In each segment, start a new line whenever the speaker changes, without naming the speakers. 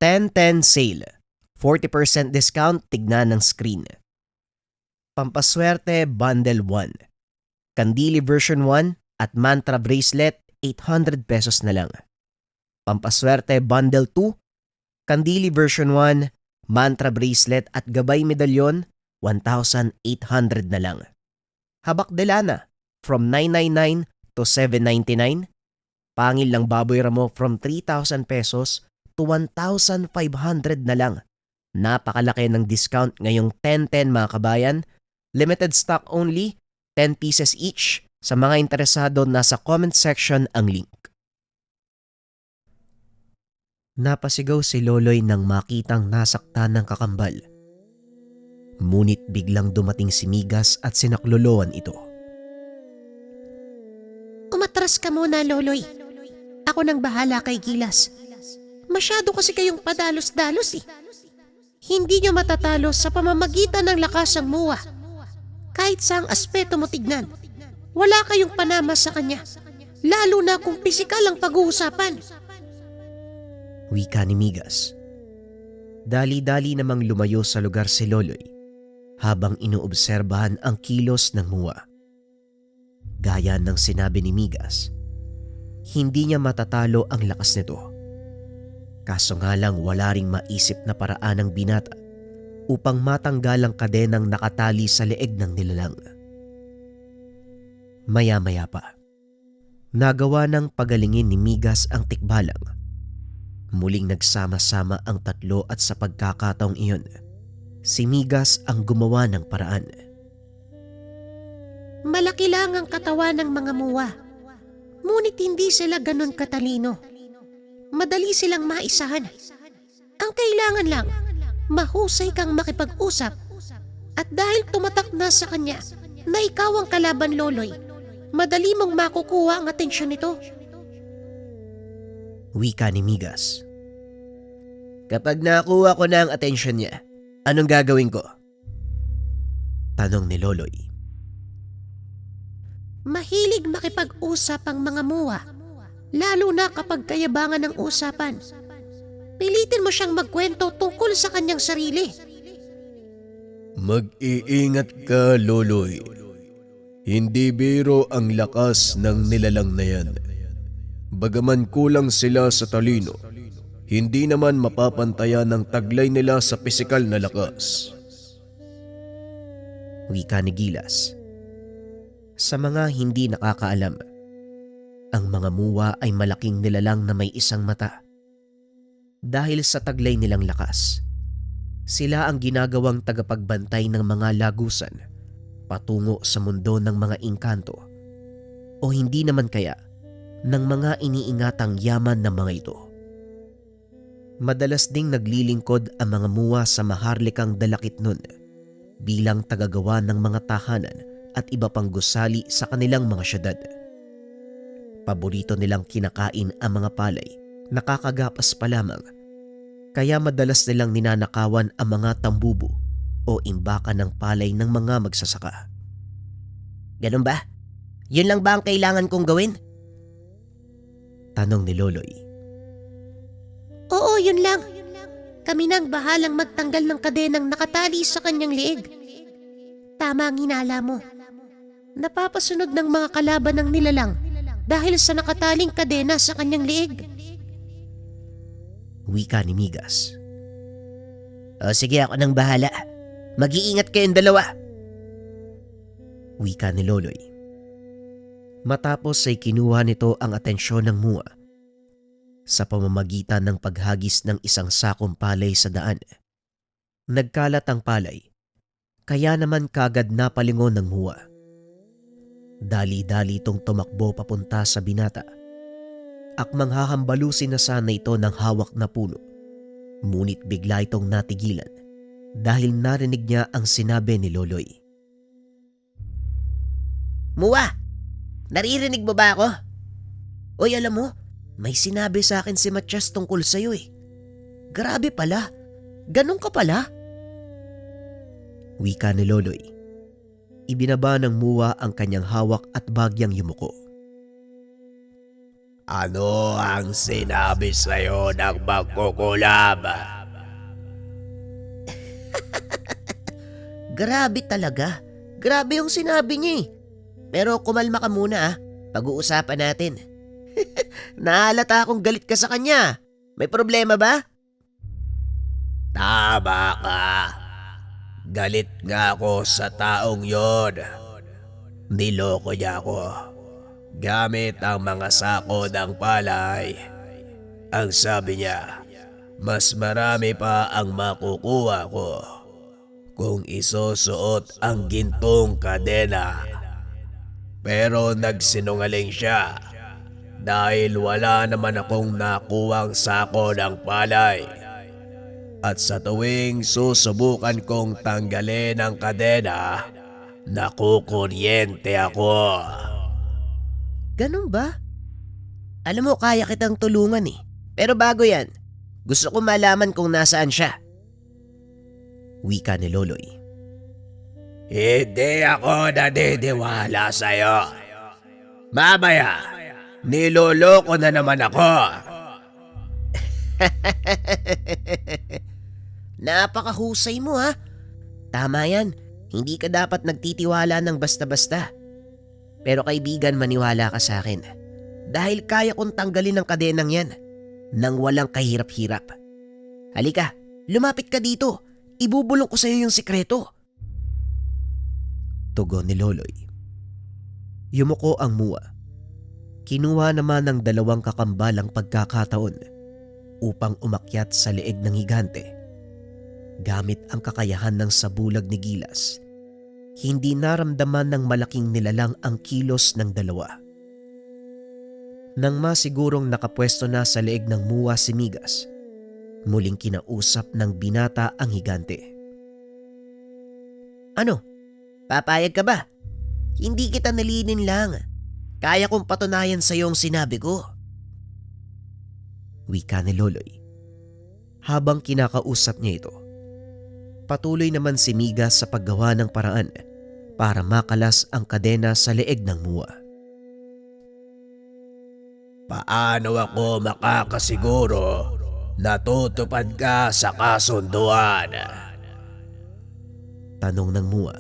10-10 sale. 40% discount, tignan ng screen. Pampaswerte Bundle 1. Kandili version 1 at mantra bracelet, 800 pesos na lang. Pampaswerte Bundle 2. Kandili version 1, mantra bracelet at gabay medalyon, 1,800 na lang. Habak delana from 999 to 799. Pangil lang baboy ramo from 3,000 pesos to 1,500 na lang. Napakalaki ng discount ngayong 10-10 mga kabayan. Limited stock only, 10 pieces each. Sa mga interesado, nasa comment section ang link. Napasigaw si Loloy nang makitang nasaktan ng kakambal. Ngunit biglang dumating si Migas at sinakloloan ito.
Umatras ka muna, Loloy. Ako nang bahala kay Gilas. Masyado kasi kayong padalos-dalos eh. Hindi nyo matatalo sa pamamagitan ng lakas ang muwa. Kahit saang aspeto mo tignan, wala kayong panama sa kanya. Lalo na kung pisikal ang pag-uusapan.
Wika ni Migas. Dali-dali namang lumayo sa lugar si Loloy habang inuobserbahan ang kilos ng muwa. Gaya ng sinabi ni Migas, hindi niya matatalo ang lakas nito. Kaso nga lang wala ring maisip na paraan ng binata upang matanggal ang kadenang nakatali sa leeg ng nilalang. Maya-maya pa, nagawa ng pagalingin ni Migas ang tikbalang. Muling nagsama-sama ang tatlo at sa pagkakataong iyon, si Migas ang gumawa ng paraan.
Malaki lang ang katawan ng mga muwa. Ngunit hindi sila ganun katalino. Madali silang maisahan. Ang kailangan lang, mahusay kang makipag-usap. At dahil tumatak na sa kanya na ikaw ang kalaban, Loloy, madali mong makukuha ang atensyon nito.
Wika ni Migas. Kapag nakuha ko na ang atensyon niya, anong gagawin ko? Tanong ni Loloy.
Mahilig makipag-usap ang mga muwa, lalo na kapag kayabangan ng usapan. Pilitin mo siyang magkwento tungkol sa kanyang sarili.
Mag-iingat ka, Loloy. Hindi biro ang lakas ng nilalang na yan. Bagaman kulang sila sa talino, hindi naman mapapantayan ng taglay nila sa pisikal na lakas.
Wika ni Gilas. Sa mga hindi nakakaalam, ang mga muwa ay malaking nilalang na may isang mata. Dahil sa taglay nilang lakas, sila ang ginagawang tagapagbantay ng mga lagusan patungo sa mundo ng mga engkanto o hindi naman kaya ng mga iniingatang yaman ng mga ito. Madalas ding naglilingkod ang mga muwa sa maharlikang Dalakitnon bilang tagagawa ng mga tahanan at iba pang gusali sa kanilang mga syudad. Paborito nilang kinakain ang mga palay, nakakagapas pa lamang, kaya madalas nilang ninanakawan ang mga tambubo o imbakan ng palay ng mga magsasaka.
Ganun ba? Yun lang ba ang kailangan kong gawin?
Tanong ni Loloy.
Oo, yun lang. Kami nang bahalang magtanggal ng kadenang nakatali sa kanyang liig. Tama ang hinala mo. Napapasunod ng mga kalaban ng nilalang dahil sa nakataling kadena sa kanyang liig.
Wika ni Migas.
O sige, ako nang bahala. Mag-iingat kayong dalawa.
Wika ni Loloy. Matapos ay kinuha nito ang atensyon ng muwa sa pamamagitan ng paghagis ng isang sakong palay sa daan. Nagkalat ang palay, kaya naman kagad napalingon ng muwa. Dali-dali itong tumakbo papunta sa binata. Akmang hahambalusin na sana ito ng hawak na puno, ngunit bigla itong natigilan dahil narinig niya ang sinabi ni Loloy.
Muwa, naririnig mo ba ako? Oy, alam mo, may sinabi sa akin si Matias tungkol sa'yo eh. Grabe pala, ganun ka pala.
Wika ni Loloy. Ibinaba ng muwa ang kanyang hawak at bagyang yumuko.
Ano ang sinabi sa'yo ng magkukulam?
Grabe talaga. Grabe yung sinabi niya eh. Pero kumalma ka muna ah. Pag-uusapan natin. Nahalata akong galit ka sa kanya. May problema ba?
Tama ka. Galit nga ako sa taong yon. Niloko niya ako. Gamit ang mga sako ng palay. Ang sabi niya, mas marami pa ang makukuha ko kung isusuot ang gintong kadena. Pero nagsinungaling siya dahil wala naman akong nakuwang sako ng palay. At sa tuwing susubukan kong tanggalin ang kadena, nakukuryente ako.
Ganun ba? Alam mo, kaya kitang tulungan eh. Pero bago yan, gusto ko malaman kung nasaan siya. Wika ni Loloy.
Hindi ako naniniwala sa'yo. Mamaya, niloloko na naman ako.
Napakahusay mo ha. Tama yan, hindi ka dapat nagtitiwala ng basta-basta. Pero kaibigan, maniwala ka sa akin. Dahil kaya kong tanggalin ang kadenang yan nang walang kahirap-hirap. Halika, lumapit ka dito. Ibubulong ko sa iyo yung sikreto. Tugon ni Loloy. Yumuko ang muwa. Kinuha naman ng 2 kakambalang pagkakataon upang umakyat sa leeg ng higante. Gamit ang kakayahan ng sabulag ni Gilas, hindi naramdaman ng malaking nilalang ang kilos ng 2. Nang masigurong nakapwesto na sa leeg ng muwa si Migas, muling kinausap ng binata ang higante. Ano? Papayag ka ba? Hindi kita nalinin lang. Kaya kong patunayan sa iyo ang sinabi ko. Wika ni Loloy. Habang kinakausap niya ito, patuloy naman si Migas sa paggawa ng paraan para makalas ang kadena sa leeg ng muwa.
Paano ako makakasiguro na tutupad ka sa kasunduan?
Tanong ng muwa.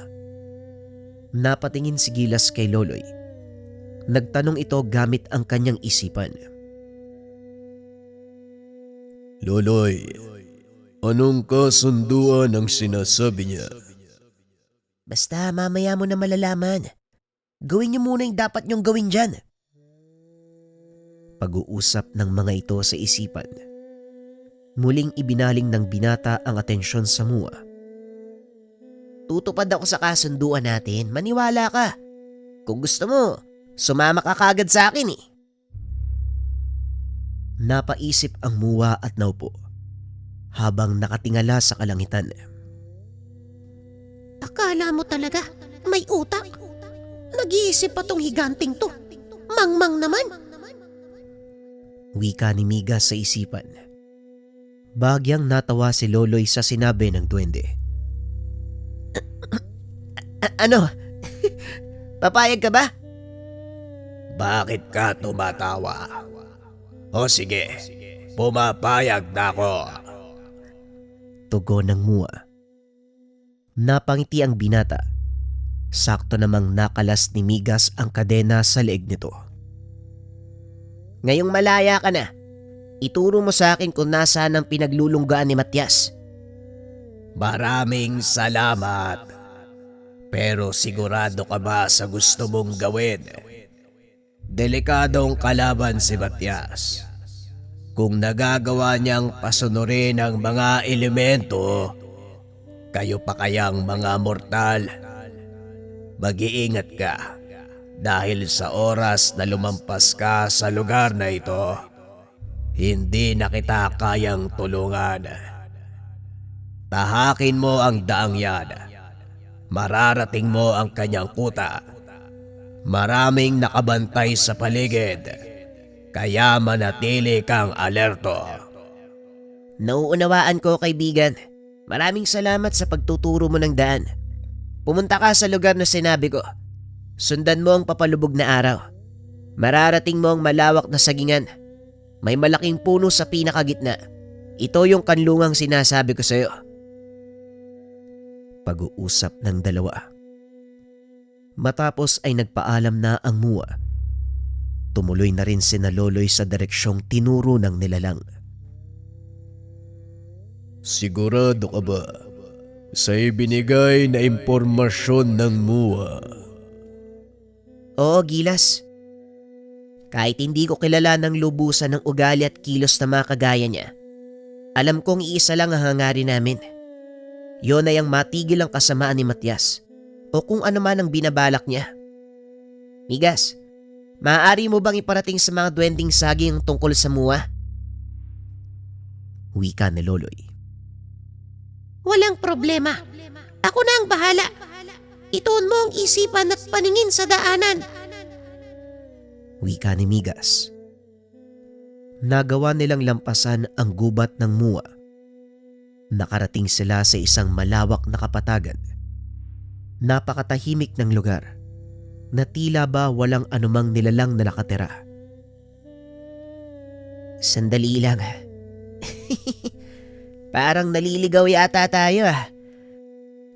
Napatingin si Gilas kay Loloy. Nagtanong ito gamit ang kanyang isipan.
Loloy, anong kasunduan ang sinasabi niya?
Basta mamaya mo na malalaman. Gawin niyo muna yung dapat niyong gawin dyan. Pag-uusap ng mga ito sa isipan. Muling ibinaling ng binata ang atensyon sa muwa. Tutupad ako sa kasunduan natin, maniwala ka. Kung gusto mo, sumama ka kagad sa akin eh. Napaisip ang muwa at naupo habang nakatingala sa kalangitan.
Akala mo talaga may utak? Nag-iisip pa tong higanting to. Mangmang naman.
Wika ni Migas sa isipan. Bagyang natawa si Loloy sa sinabi ng duwende. Ano? Papayag ka ba?
Bakit ka tumatawa? O sige, pumapayag na ako.
Tugon ng muwa. Napangiti ang binata. Sakto namang nakalas ni Migas ang kadena sa leeg nito. Ngayong malaya ka na, ituro mo sa akin kung nasaan ang pinaglulunggaan ni Matias.
Maraming salamat. Pero sigurado ka ba sa gusto mong gawin? Delikadong kalaban si Matias. Kung nagagawa niyang pasunurin ang mga elemento, kayo pa kayang mga mortal? Mag-iingat ka dahil sa oras na lumampas ka sa lugar na ito, hindi na kita kayang tulungan. Tahakin mo ang daang yan. Mararating mo ang kanyang kuta. Maraming nakabantay sa paligid, kaya manatili kang alerto.
Nauunawaan ko, kaibigan. Maraming salamat sa pagtuturo mo ng daan. Pumunta ka sa lugar na sinabi ko. Sundan mo ang papalubog na araw. Mararating mo ang malawak na sagingan. May malaking puno sa pinakagitna. Ito yung kanlungang sinasabi ko sa'yo. Pag-uusap ng dalawa. Matapos ay nagpaalam na ang Mua. Tumuloy na rin sina Loloy sa direksyong tinuro ng nilalang.
Sigurado ka ba sa ibinigay na impormasyon ng Mua?
Oo, Gilas. Kahit hindi ko kilala ng lubusan ng ugali at kilos na mga kagaya niya, alam kong iisa lang ang hangarin namin. Yon ay ang matigil ang kasamaan ni Matias o kung ano man ang binabalak niya. Migas, maaari mo bang iparating sa mga duwending saging ang tungkol sa Mua? Wika ni Loloy.
Walang problema. Ako na ang bahala. Ituon mo ang isipan at paningin sa daanan.
Wika ni Migas. Nagawa nilang lampasan ang gubat ng Mua. Nakarating sila sa isang malawak na kapatagan. Napakatahimik ng lugar na tila ba walang anumang nilalang na nakatira. Sandali lang. Parang naliligaw yata tayo ah.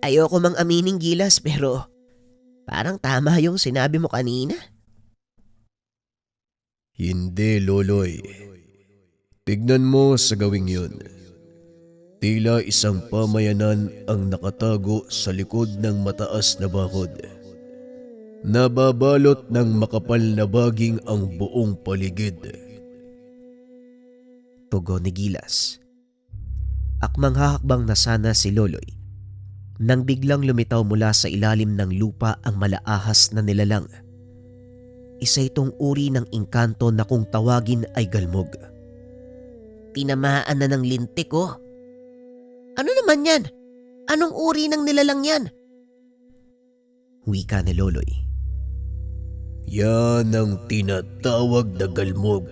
Ayoko mang amining, Gilas, pero parang tama yung sinabi mo kanina.
Hindi, Loloy. Tignan mo sa gawing yun. Tila isang pamayanan ang nakatago sa likod ng mataas na bakod. Nababalot ng makapal na baging ang buong paligid.
Tugon ni Gilas. Akmang hahakbang na sana si Loloy nang biglang lumitaw mula sa ilalim ng lupa ang malaahas na nilalang. Isa itong uri ng engkanto na kung tawagin ay galmog. Tinamaan na ng lintik ko.
Ano naman yan? Anong uri ng nilalang yan?
Wika ni Loloy.
Yan ang tinatawag na galmog.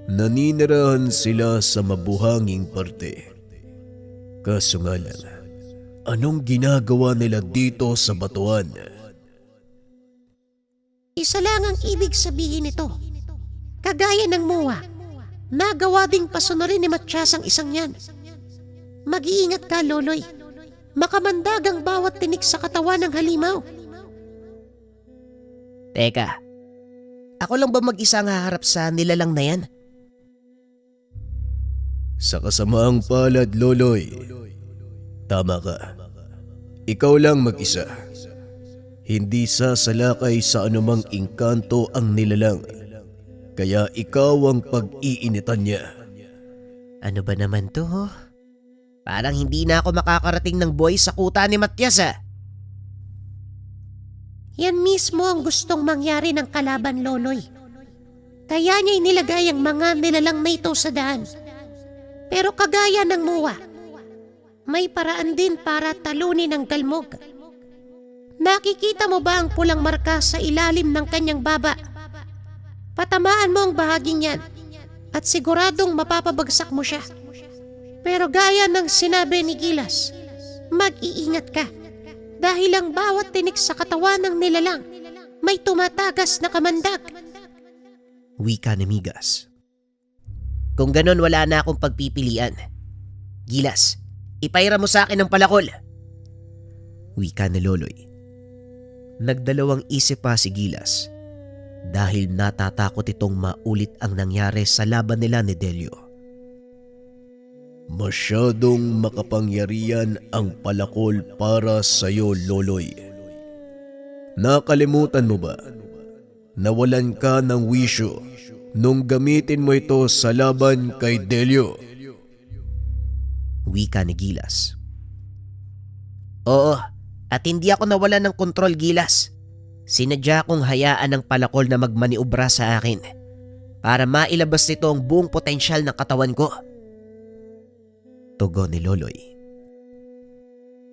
Naninirahan sila sa mabuhanging parte. Kaso nga lang, anong ginagawa nila dito sa batuan?
Isa lang ang ibig sabihin nito. Kagaya ng Mua, nagawa ding pasunurin ni Matias ang isang yan. Mag-iingat ka, Loloy. Makamandag ang bawat tinik sa katawan ng halimaw.
Teka, ako lang ba mag-isa ang haharap sa nilalang na yan?
Sa kasamaang palad, Loloy. Tama ka. Ikaw lang mag-isa. Hindi sasalakay sa anumang engkanto ang nilalang. Kaya ikaw ang pag-iinitan niya.
Ano ba naman to? Parang hindi na ako makakarating ng buhay sa kuta ni Matias ah.
Yan mismo ang gustong mangyari ng kalaban, Loloy. Kaya niya inilagay ang mga nilalang na ito sa daan. Pero kagaya ng Mua, may paraan din para talunin ang galmog. Nakikita mo ba ang pulang marka sa ilalim ng kanyang baba? Patamaan mo ang bahaging yan at siguradong mapapabagsak mo siya. Pero gaya ng sinabi ni Gilas, mag-iingat ka dahil ang bawat tinik sa katawan ng nilalang may tumatagas na kamandag.
Wika ni Migas. Kung ganon wala na akong pagpipilian. Gilas, ipaira mo sa akin ang palakol. Wika ni Loloy. Nagdalawang isip pa si Gilas dahil natatakot itong maulit ang nangyari sa laban nila ni Delio.
Masyadong makapangyarihan ang palakol para sa'yo, Loloy. Nakalimutan mo ba? Nawalan ka ng wisyo nung gamitin mo ito sa laban kay Delio.
Wika ni Gilas. Oo, at hindi ako nawalan ng kontrol, Gilas. Sinadya kong hayaan ng palakol na magmaniobra sa akin para mailabas nito ang buong potensyal ng katawan ko. Tugon ni Loloy.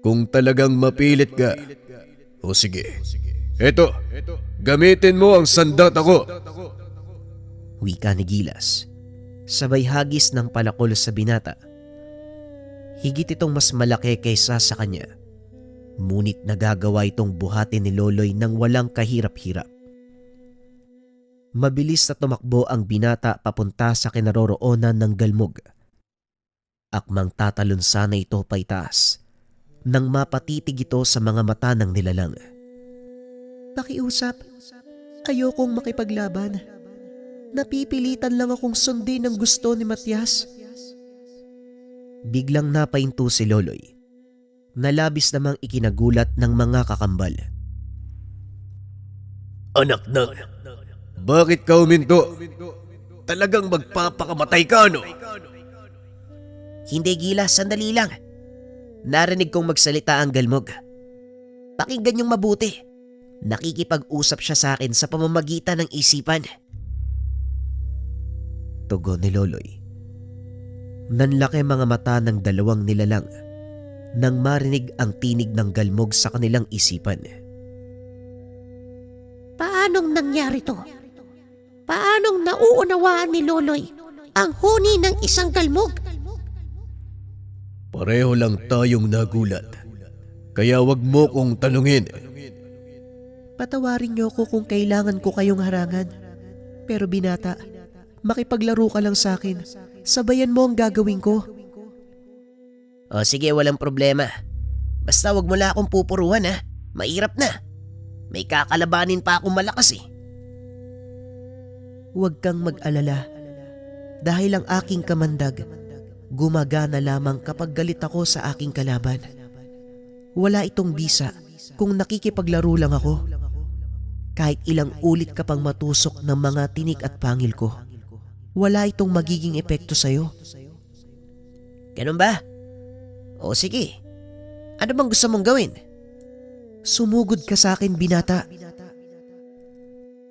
Kung talagang mapilit ka, o sige, eto, gamitin mo ang sandata ko.
Wika ni Gilas. Sabay hagis ng palakol sa binata. Higit itong mas malaki kaysa sa kanya. Ngunit nagagawa itong buhatin ni Loloy ng walang kahirap-hirap. Mabilis na tumakbo ang binata papunta sa kinaroroonan ng galmog. Akmang tatalon sana ito paitaas nang mapatitig ito sa mga mata ng nilalang.
Pakiusap, ayokong makipaglaban. Napipilitan lang akong sundin ang gusto ni Matias.
Biglang napahinto si Loloy, na labis namang ikinagulat ng mga kakambal.
Anak na, bakit ka huminto? Talagang magpapakamatay ka, no?
Hindi Gilas, sandali lang. Narinig kong magsalita ang galmog. Pakinggan niyong mabuti. Nakikipag-usap siya sa akin sa pamamagitan ng isipan. Tugon ni Loloy. Nanlaki mga mata ng dalawang nilalang nang marinig ang tinig ng galmog sa kanilang isipan.
Paanong nangyari to? Paanong nauunawaan ni Loloy ang huni ng isang galmog?
Pareho lang tayong nagulat. Kaya wag mo kong tanungin.
Patawarin niyo ko kung kailangan ko kayong harangan. Pero binata, makipaglaro ka lang sa akin. Sabayan mo ang gagawin ko.
O sige, walang problema. Basta wag mo lang akong pupuruhan ha. Mahirap na. May kakalabanin pa akong malakas eh.
Huwag kang mag-alala. Dahil ang aking kamandag, gumagana lamang kapag galit ako sa aking kalaban. Wala itong bisa kung nakikipaglaro lang ako. Kahit ilang ulit ka pang matusok ng mga tinik at pangil ko, wala itong magiging epekto sa'yo.
Ganun ba? O sige. Ano bang gusto mong gawin?
Sumugod ka sa akin, binata.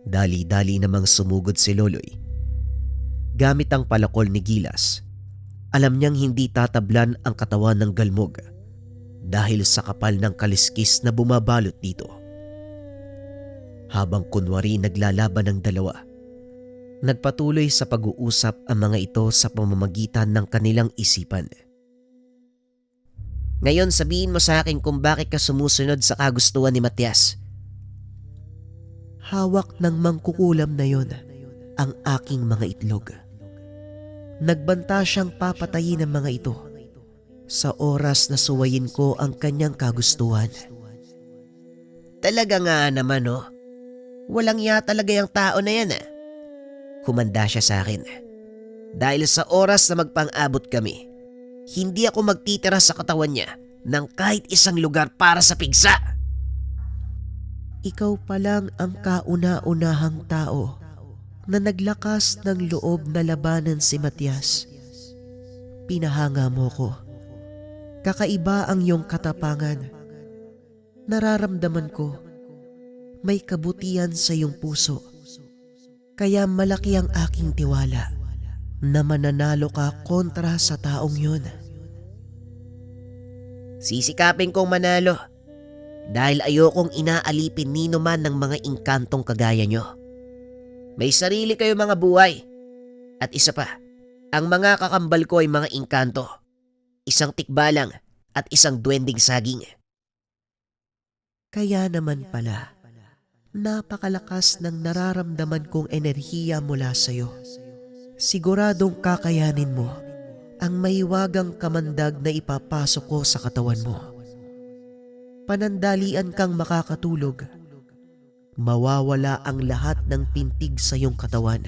Dali-dali namang sumugod si Loloy. Gamit ang palakol ni Gilas, alam niyang hindi tatablan ang katawan ng galmog dahil sa kapal ng kaliskis na bumabalot dito. Habang kunwari naglalaban ang dalawa, nagpatuloy sa pag-uusap ang mga ito sa pamamagitan ng kanilang isipan. Ngayon sabihin mo sa akin kung bakit ka sumusunod sa kagustuhan ni Matias.
Hawak ng mangkukulam na yon ang aking mga itlog. Nagbanta siyang papatayin ng mga ito sa oras na suwayin ko ang kanyang kagustuhan.
Talaga nga naman oh. Walang iya talaga yung tao na yan ah. Kumanda siya sa akin. Dahil sa oras na magpang-abot kami, hindi ako magtitira sa katawan niya ng kahit isang lugar para sa pigsa.
Ikaw pa lang ang kauna-unahang tao na naglakas ng loob na labanan si Matias. Pinahanga mo ko. Kakaiba ang iyong katapangan. Nararamdaman ko may kabutihan sa iyong puso. Kaya malaki ang aking tiwala na mananalo ka kontra sa taong yun.
Sisikapin kong manalo dahil ayokong inaalipin nino man ng mga inkantong kagaya nyo. May sarili kayo mga buhay. At isa pa, ang mga kakambal ko ay mga inkanto. Isang tikbalang at isang duwending saging.
Kaya naman pala, napakalakas ng nararamdaman kong enerhiya mula sa'yo. Siguradong kakayanin mo ang mahiwagang kamandag na ipapasok ko sa katawan mo. Panandalian kang makakatulog. Mawawala ang lahat ng pintig sa iyong katawan.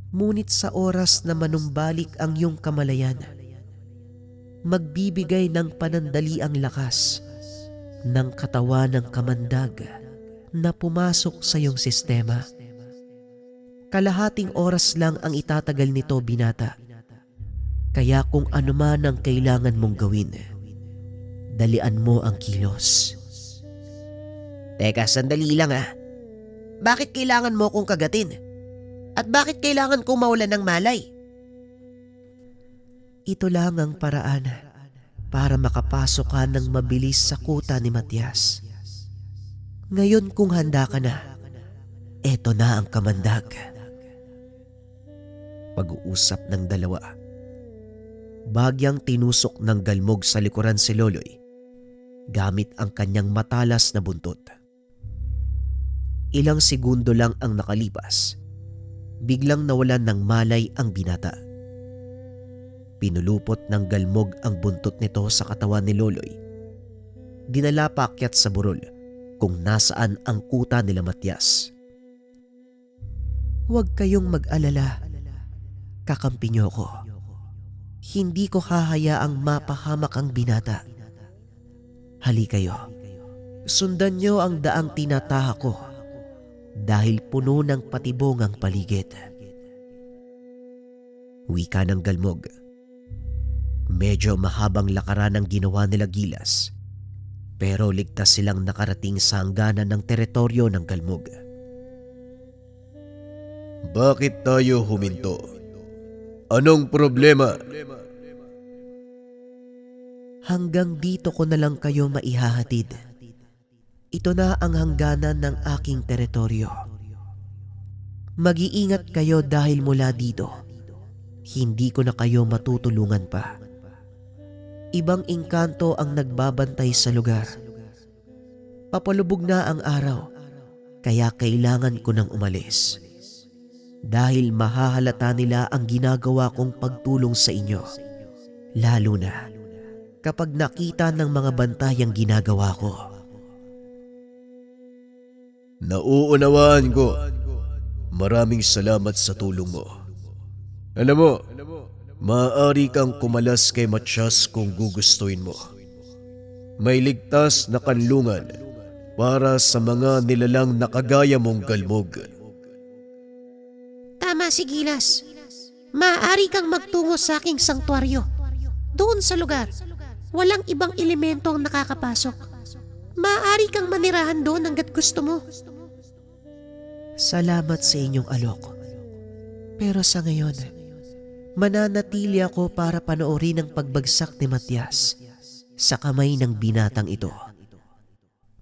Ngunit sa oras na manumbalik ang iyong kamalayan, magbibigay ng panandali ang lakas ng katawan ng kamandag na pumasok sa iyong sistema. Kalahating oras lang ang itatagal nito, binata. Kaya kung ano man ang kailangan mong gawin, dalian mo ang kilos.
Teka, sandali lang ah. Bakit kailangan mo kong kagatin? At bakit kailangan kong mawalan ng malay?
Ito lang ang paraan para makapasok ka ng mabilis sa kuta ni Matias. Ngayon kung handa ka na, eto na ang kamandag.
Pag-uusap ng dalawa. Bagyang tinusok ng galmog sa likuran si Loloy gamit ang kanyang matalas na buntot. Ilang segundo lang ang nakalipas. Biglang nawalan ng malay ang binata. Pinulupot ng galmog ang buntot nito sa katawan ni Loloy. Dinala paakyat sa burol kung nasaan ang kuta nila Matias. "Huwag kayong mag-alala. Kakampi niyo ko. Hindi ko hahayaang mapahamak ang binata. Hali kayo. Sundan niyo ang daang tinataha ko dahil puno ng patibong ang paligid." Wika ng galmog. Medyo mahabang lakaran ang ginawa nila Gilas, pero ligtas silang nakarating sa hangganan ng teritoryo ng galmog.
Bakit tayo huminto? Anong problema?
"Hanggang dito ko na lang kayo maihahatid. Ito na ang hangganan ng aking teritoryo. Mag-iingat kayo dahil mula dito, hindi ko na kayo matutulungan pa. Ibang engkanto ang nagbabantay sa lugar. Papalubog na ang araw, kaya kailangan ko nang umalis. Dahil mahahalata nila ang ginagawa kong pagtulong sa inyo. Lalo na kapag nakita ng mga bantay ang ginagawa ko."
Nauunawaan ko. Maraming salamat sa tulong mo. Alam mo, maaari kang kumalas kay Matias kung gugustuhin mo. May ligtas na kanlungan para sa mga nilalang na kagaya mong galmog.
Tama si Gilas. Maaari kang magtungo sa aking sangtuaryo. Doon sa lugar, walang ibang elemento ang nakakapasok. Maaari kang manirahan doon hanggat gusto mo.
Salamat sa inyong alok. Pero sa ngayon, mananatili ako para panoorin ang pagbagsak ni Matias sa kamay ng binatang ito.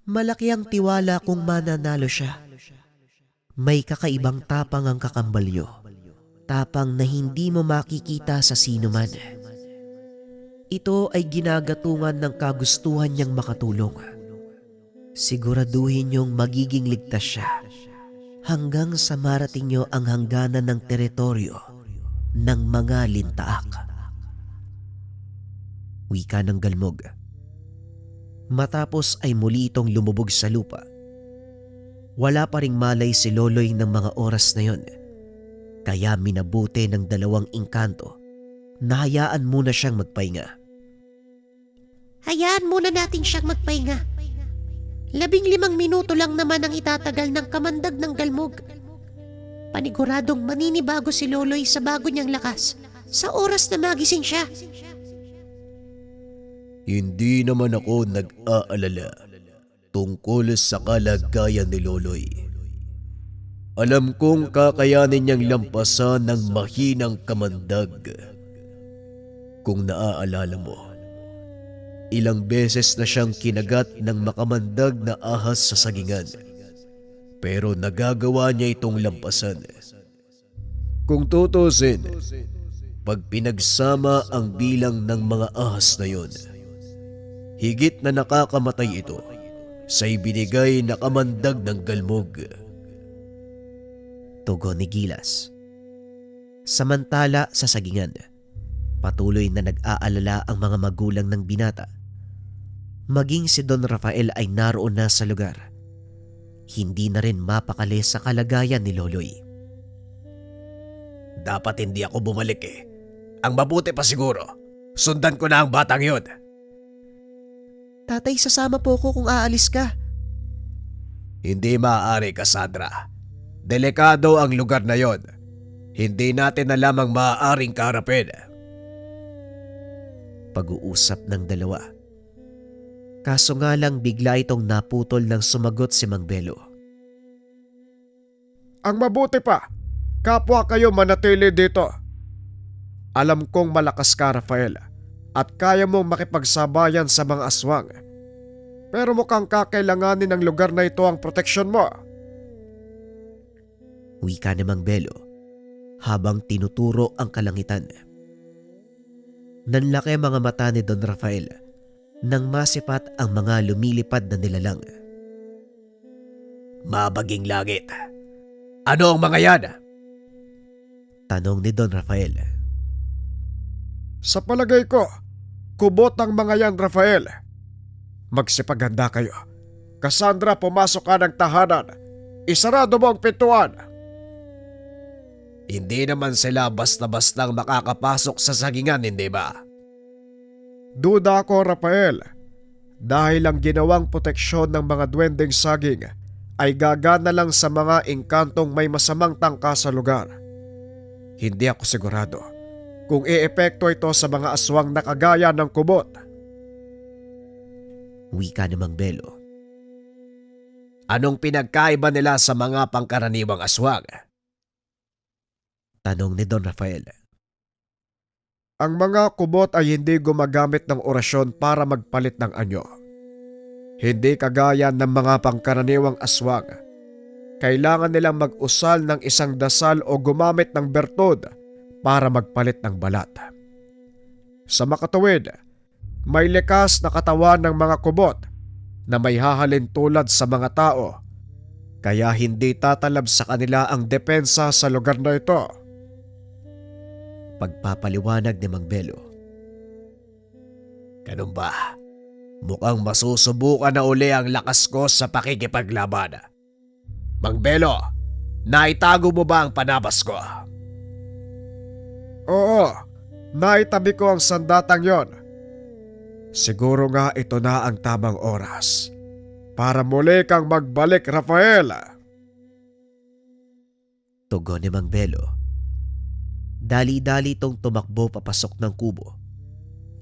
Malaki ang tiwala kung mananalo siya. May kakaibang tapang ang kakambal niyo. Tapang na hindi mo makikita sa sino man. Ito ay ginagatungan ng kagustuhan niyang makatulong. Siguraduhin niyong magiging ligtas siya hanggang sa marating niyo ang hangganan ng teritoryo ng mga lintaak. Wika ng galmog. Matapos ay muli itong lumubog sa lupa. Wala pa ring malay si Loloy ng mga oras na yon, kaya minabuti ng dalawang engkanto na hayaan muna siyang magpahinga.
Hayaan muna natin siyang magpahinga. 15 minuto lang naman ang itatagal ng kamandag ng galmog. Paniguradong maninibago si Loloy sa bago niyang lakas sa oras na magising siya.
Hindi naman ako nag-aalala tungkol sa kalagayan ni Loloy. Alam kong kakayanin niyang lampasan ng mahinang kamandag. Kung naaalala mo, ilang beses na siyang kinagat ng makamandag na ahas sa sagingan. Pero nagagawa niya itong lampasan. Kung tutusin, pag pinagsama ang bilang ng mga ahas na yon, higit na nakakamatay ito sa ibinigay na kamandag ng galmog.
Tugon ni Gilas. Samantala sa sagingan, patuloy na nag-aalala ang mga magulang ng binata. Maging si Don Rafael ay naroon na sa lugar. Hindi na rin mapakali sa kalagayan ni Loloy.
Dapat hindi ako bumalik eh. Ang mabuti pa siguro, sundan ko na ang batang yon.
"Tatay, sasama po ko kung aalis ka."
Hindi maaari, Cassandra. Delikado ang lugar na yon. Hindi natin alam ang maaaring kaharapin.
Pag-uusap ng dalawa. Kaso nga lang bigla itong naputol nang sumagot si Mang Belo.
Ang mabuti pa, kapwa kayo manatili dito. Alam kong malakas ka, Rafael, at kaya mong makipagsabayan sa mga aswang. Pero mukhang kakailanganin ng lugar na ito ang proteksyon mo.
Wika ni Mang Belo habang tinuturo ang kalangitan. Nanlaki mga mata ni Don Rafael nang masipat ang mga lumilipad na nilalang.
Mabaging langit. Ano ang mga yan?
Tanong ni Don Rafael.
Sa palagay ko, kubot ang mga yan, Rafael. Magsipaganda kayo. Cassandra, pumasok ka ng tahanan. Isarado mo ang pintuan.
Hindi naman sila basta-bastang makakapasok sa sagingan, hindi ba?
Duda ako, Rafael. Dahil ang ginawang proteksyon ng mga duwendeng saging ay gagana lang sa mga engkantong may masamang tangka sa lugar. Hindi ako sigurado kung iepekto ito sa mga aswang na kagaya ng kubot.
Wika ni Mang Belo.
Anong pinagkaiba nila sa mga pangkaraniwang aswang?
Tanong ni Don Rafael.
Ang mga kubot ay hindi gumagamit ng orasyon para magpalit ng anyo. Hindi kagaya ng mga pangkaraniwang aswang. Kailangan nilang mag-usal ng isang dasal o gumamit ng bertod para magpalit ng balat. Sa makatuwid, may likas na katawan ng mga kubot na may hahalin tulad sa mga tao, kaya hindi tatalab sa kanila ang depensa sa lugar na ito.
Pagpapaliwanag ni Mang Belo.
Ganun ba? Mukhang masusubukan na uli ang lakas ko sa pakikipaglaban. Mang Belo, naitago mo ba ang panabas ko?
Oo, naitabi ko ang sandatang yon. Siguro nga ito na ang tamang oras para muli kang magbalik, Rafael.
Tugon ni Mang Belo. Dali-dali tong tumakbo papasok ng kubo.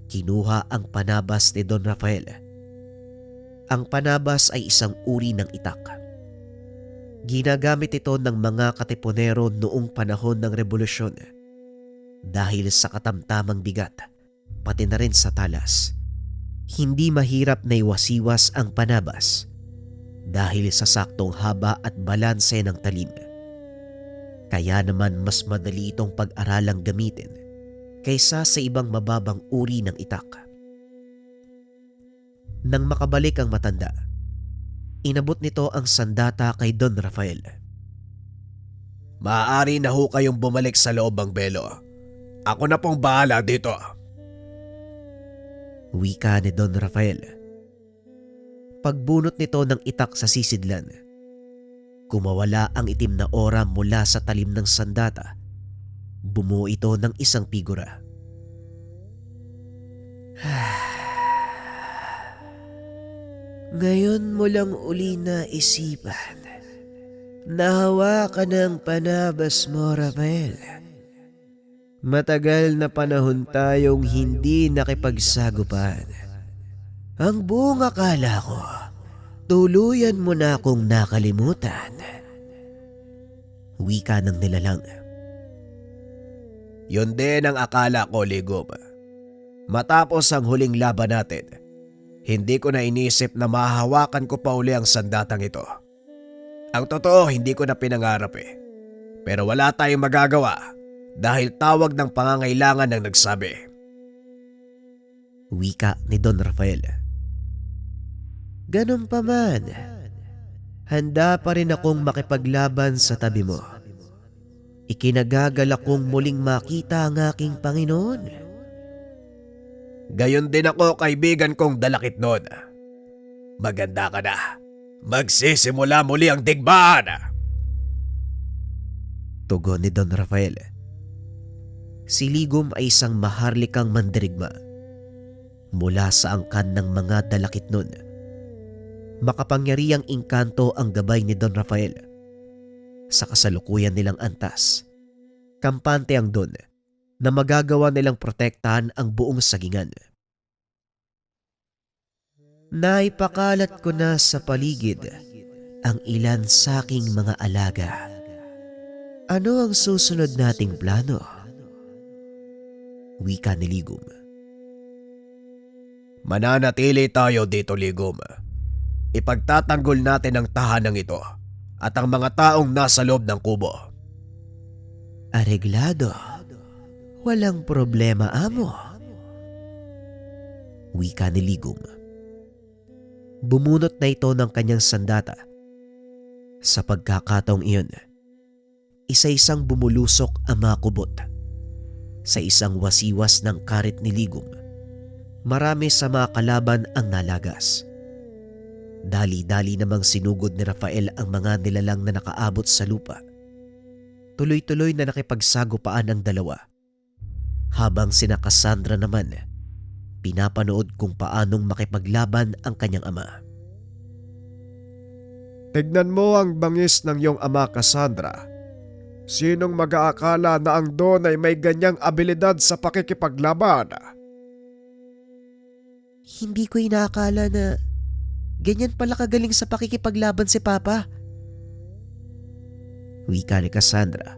Kinuha ang panabas ni Don Rafael. Ang panabas ay isang uri ng itak. Ginagamit ito ng mga katipunero noong panahon ng Rebolusyon. Dahil sa katamtamang bigat, pati na rin sa talas, hindi mahirap na iwasiwas ang panabas dahil sa saktong haba at balanse ng talim. Kaya naman mas madali itong pag-aralang gamitin kaysa sa ibang mababang uri ng itak. Nang makabalik ang matanda, inabot nito ang sandata kay Don Rafael.
Maaari na ho kayong bumalik sa loob, Mang Belo. Ako na pong bahala dito.
Wika ni Don Rafael. Pagbunot nito ng itak sa sisidlan, kumawala ang itim na ora mula sa talim ng sandata. Bumuo ito ng isang figura. Ngayon mo lang uli na isipan. Nahawakan ng panabas mo, Rafael. Matagal na panahon tayong hindi nakipagsagupan. Ang buong akala ko, tuluyan mo na akong nakalimutan. Wika ng nilalang.
Yun din ang akala ko, Ligom. Matapos ang huling laban natin, hindi ko na inisip na mahahawakan ko pa uli ang sandatang ito. Ang totoo, hindi ko na pinangarap eh. Pero wala tayong magagawa dahil tawag ng pangangailangan ang nagsabi.
Wika ni Don Rafael. Ganun pa man, handa pa rin akong makipaglaban sa tabi mo. Ikinagagalak kong muling makita ang aking Panginoon.
Gayon din ako, kaibigan kong dalakit noon. Maganda ka na. Magsisimula muli ang digmaan.
Tugon ni Don Rafael. Si Ligom ay isang maharlikang mandirigma. Mula sa angkan ng mga dalakit nun, makapangyarihang engkanto ang gabay ni Don Rafael. Sa kasalukuyan nilang antas, kampante ang Don na magagawa nilang protektahan ang buong sagingan. Naipakalat ko na sa paligid ang ilan sa aking mga alaga. Ano ang susunod nating plano? Wika ni Ligom.
Mananatili tayo dito, Ligom. Ipagtatanggol natin ang tahanang ito at ang mga taong nasa loob ng kubo.
Areglado. Walang problema, amo. Wika ni Ligom. Bumunot na ito ng kanyang sandata. Sa pagkakataong iyon, isa-isang bumulusok ang mga kubot. Sa isang wasiwas ng karit ni Ligong, marami sa mga kalaban ang nalagas. Dali-dali namang sinugod ni Rafael ang mga nilalang na nakaabot sa lupa. Tuloy-tuloy na nakipagsagupaan ang dalawa. Habang sina Cassandra naman, pinapanood kung paanong makipaglaban ang kanyang ama.
Tignan mo ang bangis ng iyong ama, Cassandra. Sinong mag-aakala na ang Don ay may ganyang abilidad sa pakikipaglaban?
Hindi ko inaakala na ganyan pala kagaling sa pakikipaglaban si Papa. Wika ni Cassandra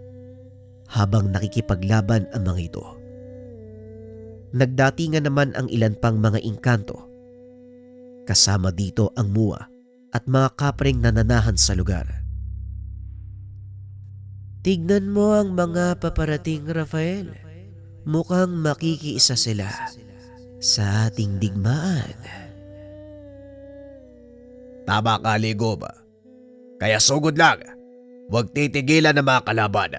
habang nakikipaglaban ang mga ito. Nagdatingan naman ang ilan pang mga engkanto. Kasama dito ang Mua at mga kapring nananahan sa lugar. Tignan mo ang mga paparating, Rafael. Mukhang makikiisa sila sa ating digmaan.
Tama ka, Ligob. Kaya sugod lang. Huwag titigilan ng mga kalaban.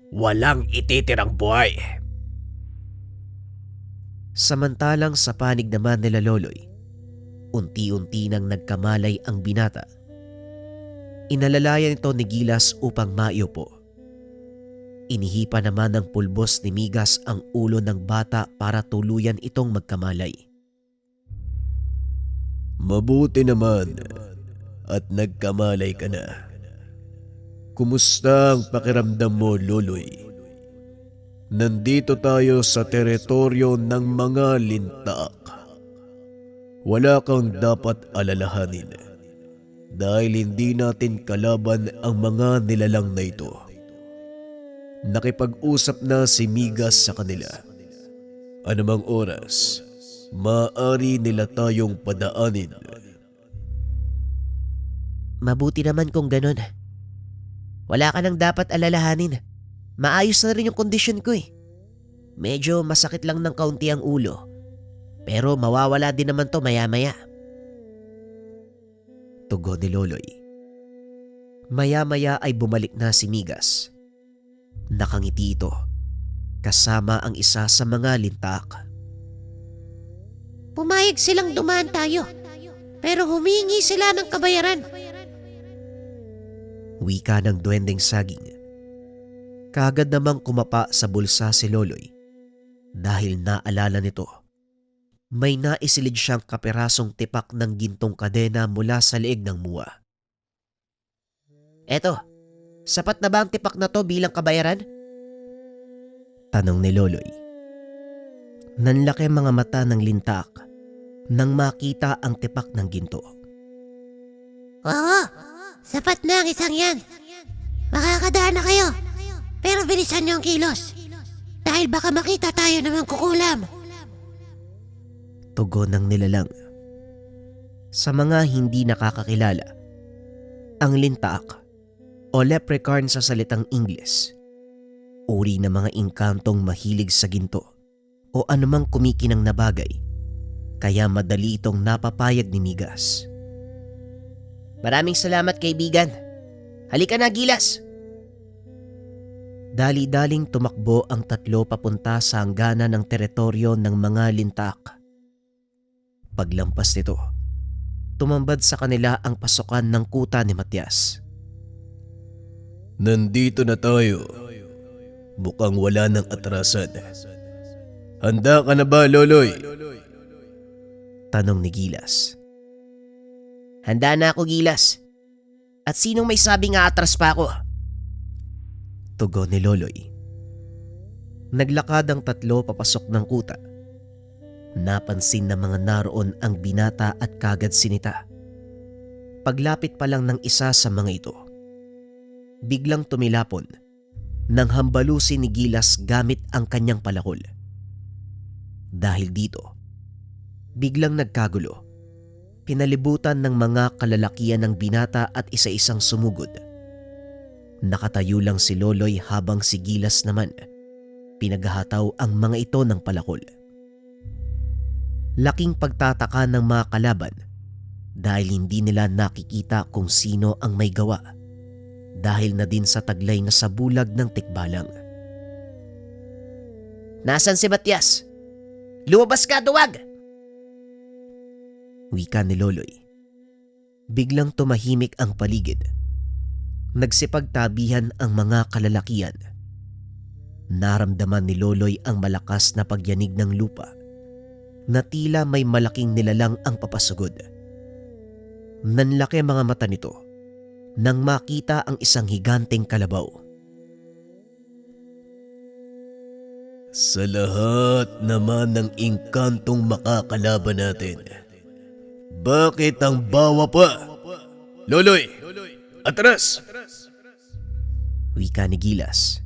Walang ititirang buhay.
Samantalang sa panig naman nila Loloy, unti-unti nang nagkamalay ang binata. Inalalayan ito ni Gilas upang maiupo. Inihipa naman ng pulbos ni Migas ang ulo ng bata para tuluyan itong magkamalay.
Mabuti naman at nagkamalay ka na. Kumusta ang pakiramdam mo, Loloy? Nandito tayo sa teritoryo ng mga lintaak. Wala kang dapat alalahanin dahil hindi natin kalaban ang mga nilalang na ito. Nakipag-usap na si Migas sa kanila. Anumang oras, maaari nila tayong padaanin.
Mabuti naman kung ganun. Wala ka nang dapat alalahanin. Maayos na rin yung kondisyon ko eh. Medyo masakit lang ng kaunti ang ulo. Pero mawawala din naman to maya-maya. Tugon ni Loloy. Maya-maya ay bumalik na si Migas. Nakangiti ito, kasama ang isa sa mga lintak.
Pumayag silang dumaan tayo, pero humingi sila ng kabayaran.
Wika ng duwendeng saging. Kaagad namang kumapa sa bulsa si Loloy dahil naalala nito. May naisilid siyang kaperasong tipak ng gintong kadena mula sa leeg ng Mua. Eto, sapat na ba ang tipak na to bilang kabayaran? Tanong ni Loloy. Nanlaki mga mata ng lintak nang makita ang tipak ng ginto.
Oo, sapat na ang isang yan. Makakadaan na kayo, pero bilisan niyo ang kilos. Dahil baka makita tayo namang kukulam.
Tugon ng nilalang. Sa mga hindi nakakakilala, ang lintak o leprechaun sa salitang Ingles, uri ng mga engkantong mahilig sa ginto o anumang kumikinang na bagay, kaya madali itong napapayag ni Migas. Maraming salamat, kaibigan. Halika na, Gilas! Dali-daling tumakbo ang tatlo papunta sa hangganan ng teritoryo ng mga lintak. Paglampas nito, tumambad sa kanila ang pasukan ng kuta ni Matias.
Nandito na tayo. Mukhang wala ng atrasan. Handa ka na ba, Loloy?
Tanong ni Gilas. Handa na ako, Gilas. At sinong may sabing aatras pa ako? Tugon ni Loloy. Naglakad ang tatlo papasok ng kuta. Napansin ng mga naroon ang binata at kagad sinita. Paglapit pa lang ng isa sa mga ito, biglang tumilapon nang hambalusin ni Gilas gamit ang kanyang palakol. Dahil dito, biglang nagkagulo. Pinalibutan ng mga kalalakian ng binata at isa-isang sumugod. Nakatayo lang si Loloy habang si Gilas naman pinaghahataw ang mga ito ng palakol. Laking pagtataka ng mga kalaban dahil hindi nila nakikita kung sino ang may gawa dahil na din sa taglay na sabulag ng tikbalang.
Nasaan si Matias? Lumabas ka, duwag!
Wika ni Loloy. Biglang tumahimik ang paligid. Nagsipagtabihan ang mga kalalakian. Naramdaman ni Loloy ang malakas na pagyanig ng lupa na tila may malaking nilalang ang papasugod. Nanlaki mga mata nito nang makita ang isang higanteng kalabaw.
Sa lahat naman ng engkantong makakalaban natin, bakit ang bawa pa? Loloy, atras!
Wika ni Gilas.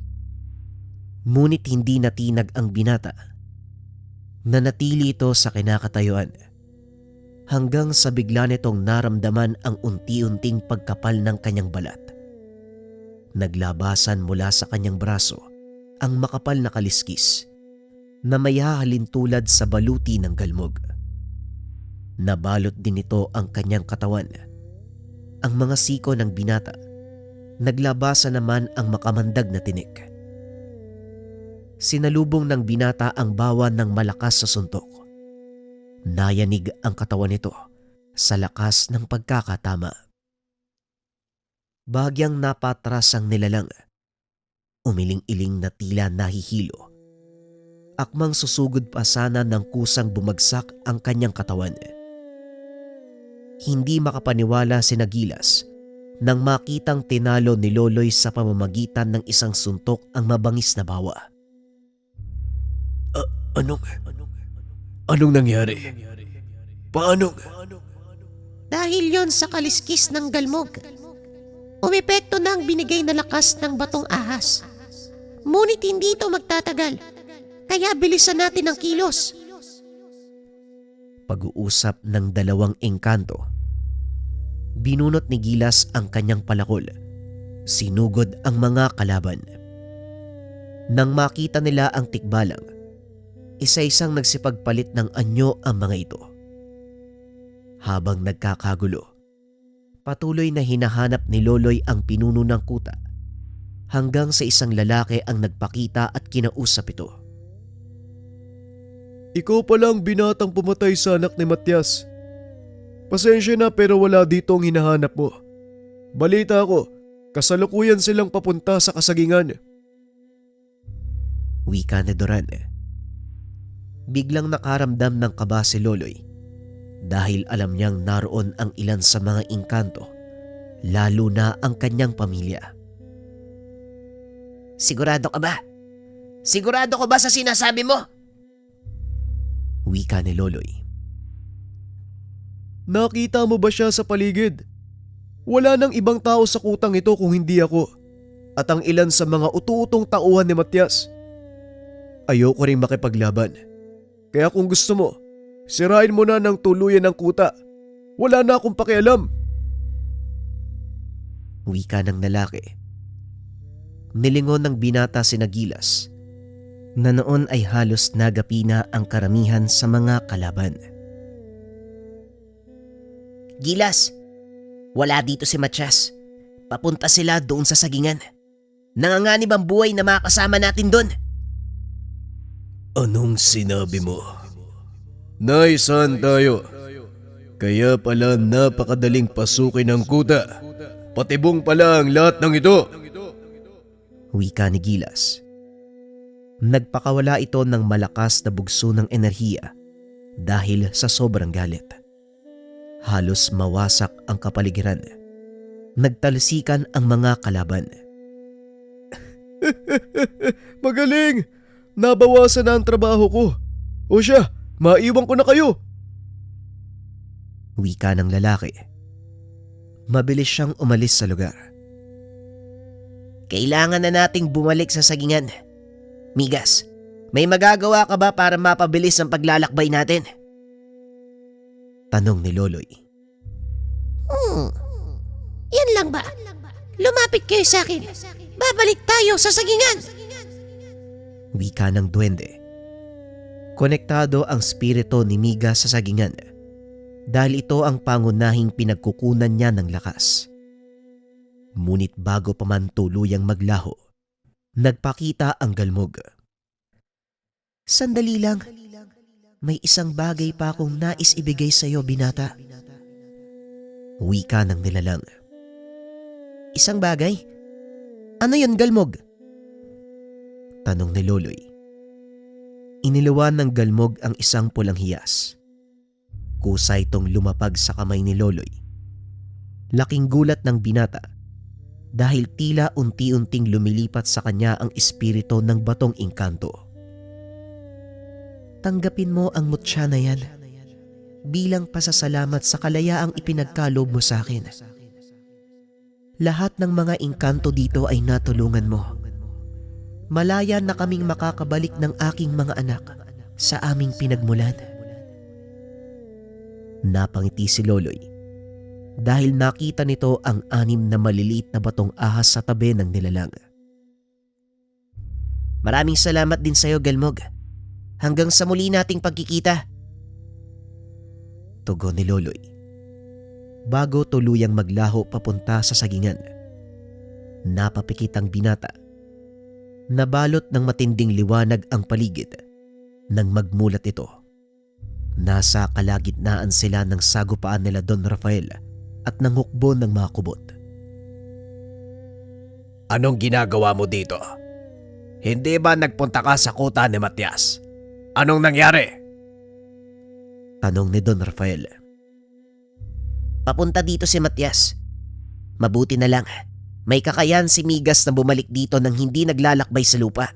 Ngunit hindi natinag ang binata. Nanatili ito sa kinakatayuan hanggang sa bigla nitong naramdaman ang unti-unting pagkapal ng kanyang balat. Naglabasan mula sa kanyang braso ang makapal na kaliskis na may hahalintulad sa baluti ng galmog. Nabalot din ito ang kanyang katawan. Ang mga siko ng binata, naglabasan naman ang makamandag na tinik. Sinalubong ng binata ang bawan ng malakas sa suntok. Nayanig ang katawan nito sa lakas ng pagkakatama. Bahagyang napatras ang nilalang. Umiling-iling na tila nahihilo. Akmang susugod pa sana ng kusang bumagsak ang kanyang katawan. Hindi makapaniwala si Gilas nang makitang tinalo ni Loloy sa pamamagitan ng isang suntok ang mabangis na bawa.
Anong nangyari? Paano?
Dahil yon sa kaliskis ng galmog. Umepekto na ang binigay na lakas ng batong ahas. Ngunit hindi ito magtatagal, kaya bilisan natin ang kilos.
Pag-uusap ng dalawang engkanto. Binunot ni Gilas ang kanyang palakol. Sinugod ang mga kalaban. Nang makita nila ang tikbalang, isa-isang nagsipagpalit ng anyo ang mga ito. Habang nagkakagulo, patuloy na hinahanap ni Loloy ang pinuno ng kuta hanggang sa isang lalaki ang nagpakita at kinausap ito.
Ikaw palang binatang pumatay sa anak ni Matias. Pasensya na pero wala dito ang hinahanap mo. Balita ko, kasalukuyan silang papunta sa kasagingan.
Wika ni Doran. Biglang nakaramdam ng kaba si Loloy dahil alam niyang naroon ang ilan sa mga engkanto, lalo na ang kanyang pamilya.
Sigurado ka ba? Sigurado ka ba sa sinasabi mo?
Wika ni Loloy.
Nakita mo ba siya sa paligid? Wala nang ibang tao sa kutang ito kung hindi ako at ang ilan sa mga utu-utong tauhan ni Matias. Ayoko rin makipaglaban. Kaya kung gusto mo, sirain mo na ng tuluyan ang kuta. Wala na akong pakialam.
Wika ng lalaki. Nilingon ng binata si Gilas na noon ay halos nagapi na ang karamihan sa mga kalaban.
Gilas, wala dito si Matias. Papunta sila doon sa sagingan. Nanganganib ang buhay na makasama natin doon.
Anong sinabi mo? Naisan tayo. Kaya pala napakadaling pasukin ng kuta. Patibong pala ang lahat ng ito.
Wika ni Gilas. Nagpakawala ito ng malakas na bugso ng enerhiya dahil sa sobrang galit. Halos mawasak ang kapaligiran. Nagtalsikan ang mga kalaban.
Magaling! Nabawasan na ang trabaho ko. O siya, maiwan ko na kayo.
Wika ng lalaki. Mabilis siyang umalis sa lugar.
Kailangan na nating bumalik sa sagingan. Migas, may magagawa ka ba para mapabilis ang paglalakbay natin?
Tanong ni Loloy.
Yan lang ba? Lumapit kayo sa akin. Babalik tayo sa sagingan.
Wika ng duwende. Konektado ang spirito ni Miga sa sagingan dahil ito ang pangunahing pinagkukunan niya ng lakas. Ngunit bago pa man tuluyang maglaho, nagpakita ang galmog.
Sandali lang. May isang bagay pa akong nais ibigay sa iyo, binata.
Wika ng nilalang.
Isang bagay? Ano yun, galmog?
Tanong ni Loloy. Iniluwan ng galmog ang isang pulang hiyas. Kusa itong lumapag sa kamay ni Loloy. Laking gulat ng binata dahil tila unti-unting lumilipat sa kanya ang espiritu ng batong engkanto.
Tanggapin mo ang mutya na yan bilang pasasalamat sa kalayaang ipinagkaloob mo sa akin. Lahat ng mga engkanto dito ay natulungan mo. Malaya na kaming makakabalik ng aking mga anak sa aming pinagmulan.
Napangiti si Loloy dahil nakita nito ang 6 na maliliit na batong ahas sa tabi ng nilalang.
Maraming salamat din sa iyo, galmog. Hanggang sa muli nating pagkikita.
Tugon ni Loloy bago tuluyang maglaho papunta sa sagingan. Napapikit ang binata. Nabalot ng matinding liwanag ang paligid nang magmulat ito. Nasa kalagitnaan sila ng sagupaan nila Don Rafael at ng hukbo ng mga kubot.
Anong ginagawa mo dito? Hindi ba nagpunta ka sa kuta ni Matias? Anong nangyari?
Tanong ni Don Rafael.
Papunta dito si Matias. Mabuti na lang, may kakayan si Migas na bumalik dito nang hindi naglalakbay sa lupa.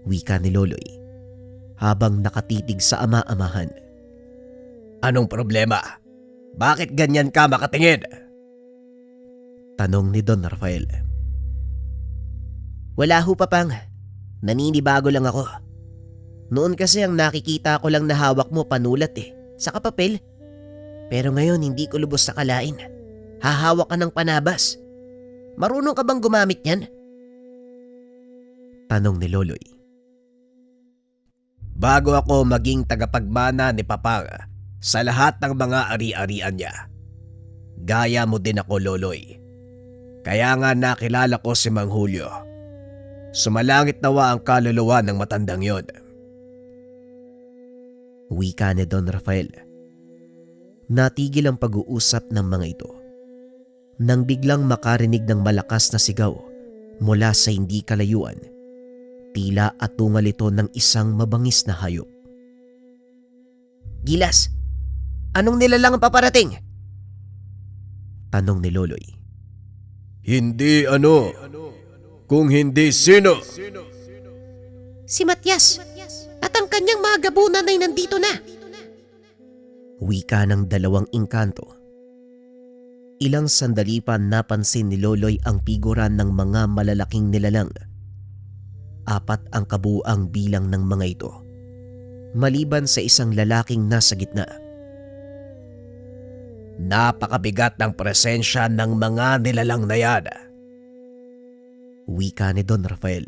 Wika ni Loloy habang nakatitig sa ama-amahan.
Anong problema? Bakit ganyan ka makatingin?
Tanong ni Don Rafael.
Wala ho, Papang. Naninibago lang ako. Noon kasi ang nakikita ko lang na hawak mo panulat sa papel. Pero ngayon hindi ko lubos sa kalain. Hahawak ka ng panabas. Marunong ka bang gumamit yan?
Tanong ni Loloy.
Bago ako maging tagapagmana ni Papang sa lahat ng mga ari-arian niya, gaya mo din ako, Loloy. Kaya nga nakilala ko si Mang Julio. Sumalangit nawa ang kaluluwa ng matandang yon.
Wika ni Don Rafael. Natigil ang pag-uusap ng mga ito nang biglang makarinig ng malakas na sigaw mula sa hindi kalayuan. Tila atungal ito ng isang mabangis na hayop.
Gilas, anong nilalang ang paparating?
Tanong ni Loloy.
Hindi ano, kung hindi sino.
Si Matias at ang kanyang mga gabunan ay nandito na.
Wika ng 2 engkanto. Ilang sandali pa napansin ni Loloy ang figuran ng mga malalaking nilalang. 4 ang kabuang bilang ng mga ito, maliban sa isang lalaking nasa gitna.
Napakabigat ng presensya ng mga nilalang na yan.
Wika ni Don Rafael.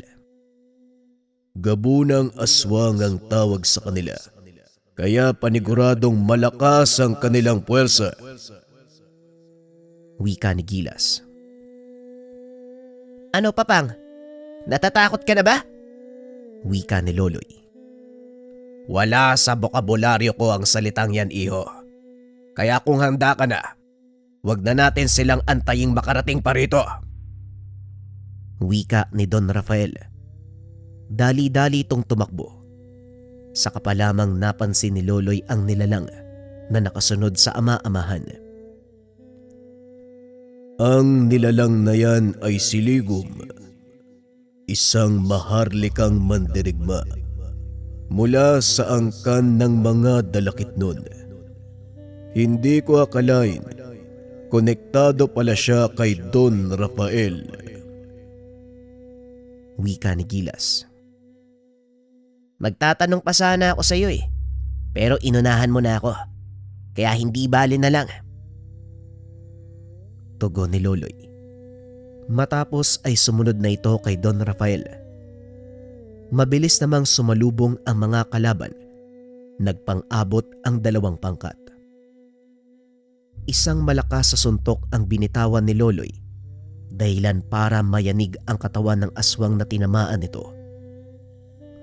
Gabunang aswang ang tawag sa kanila, kaya paniguradong malakas ang kanilang puwersa.
Wika ni Gilas.
Ano, Papang? Natatakot ka na ba?
Wika ni Loloy.
Wala sa bokabularyo ko ang salitang yan, iho. Kaya kung handa ka na, wag na natin silang antaying makarating pa rito.
Wika ni Don Rafael. Dali-dali itong tumakbo. Saka pa lamang napansin ni Loloy ang nilalang na nakasunod sa ama-amahan.
Ang nilalang na yan ay si Ligum, isang maharlikang mandirigma mula sa angkan ng mga dalakitnon. Hindi ko akalain, konektado pala siya kay Don Rafael.
Wika ni Gilas.
Magtatanong pa sana ako sa iyo pero inunahan mo na ako. Kaya hindi bali na lang.
Tugon ni Loloy. Matapos ay sumunod na ito kay Don Rafael. Mabilis namang sumalubong ang mga kalaban. Nagpang-abot ang 2 pangkat. Isang malakas sa suntok ang binitawan ni Loloy, dahilan para mayanig ang katawan ng aswang na tinamaan nito.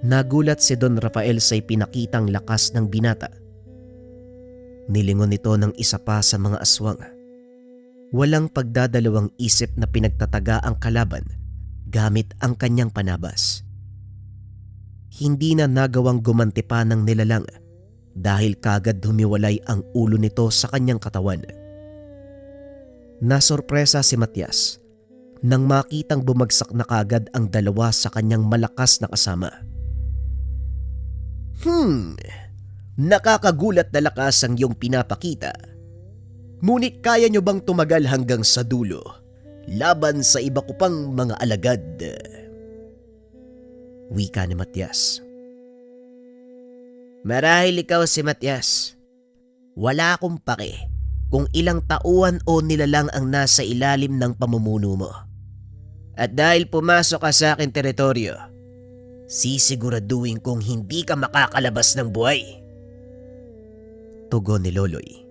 Nagulat si Don Rafael sa ipinakitang lakas ng binata. Nilingon nito ng isa pa sa mga aswang. Walang pagdadalawang isip na pinagtataga ang kalaban gamit ang kanyang panabas. Hindi na nagawang gumanti pa ng nilalang dahil kagad humiwalay ang ulo nito sa kanyang katawan. Nasorpresa si Matias nang makitang bumagsak na kagad ang dalawa sa kanyang malakas na kasama. Nakakagulat na lakas ang iyong pinapakita. Ngunit kaya nyo bang tumagal hanggang sa dulo laban sa iba ko pang mga alagad? Wika ni Matias. Marahil ikaw si Matias. Wala akong pake kung ilang tauhan o nilalang ang nasa ilalim ng pamumuno mo. At dahil pumasok ka sa aking teritoryo, sisiguraduhin kong hindi ka makakalabas ng buhay. Tugon ni Loloy.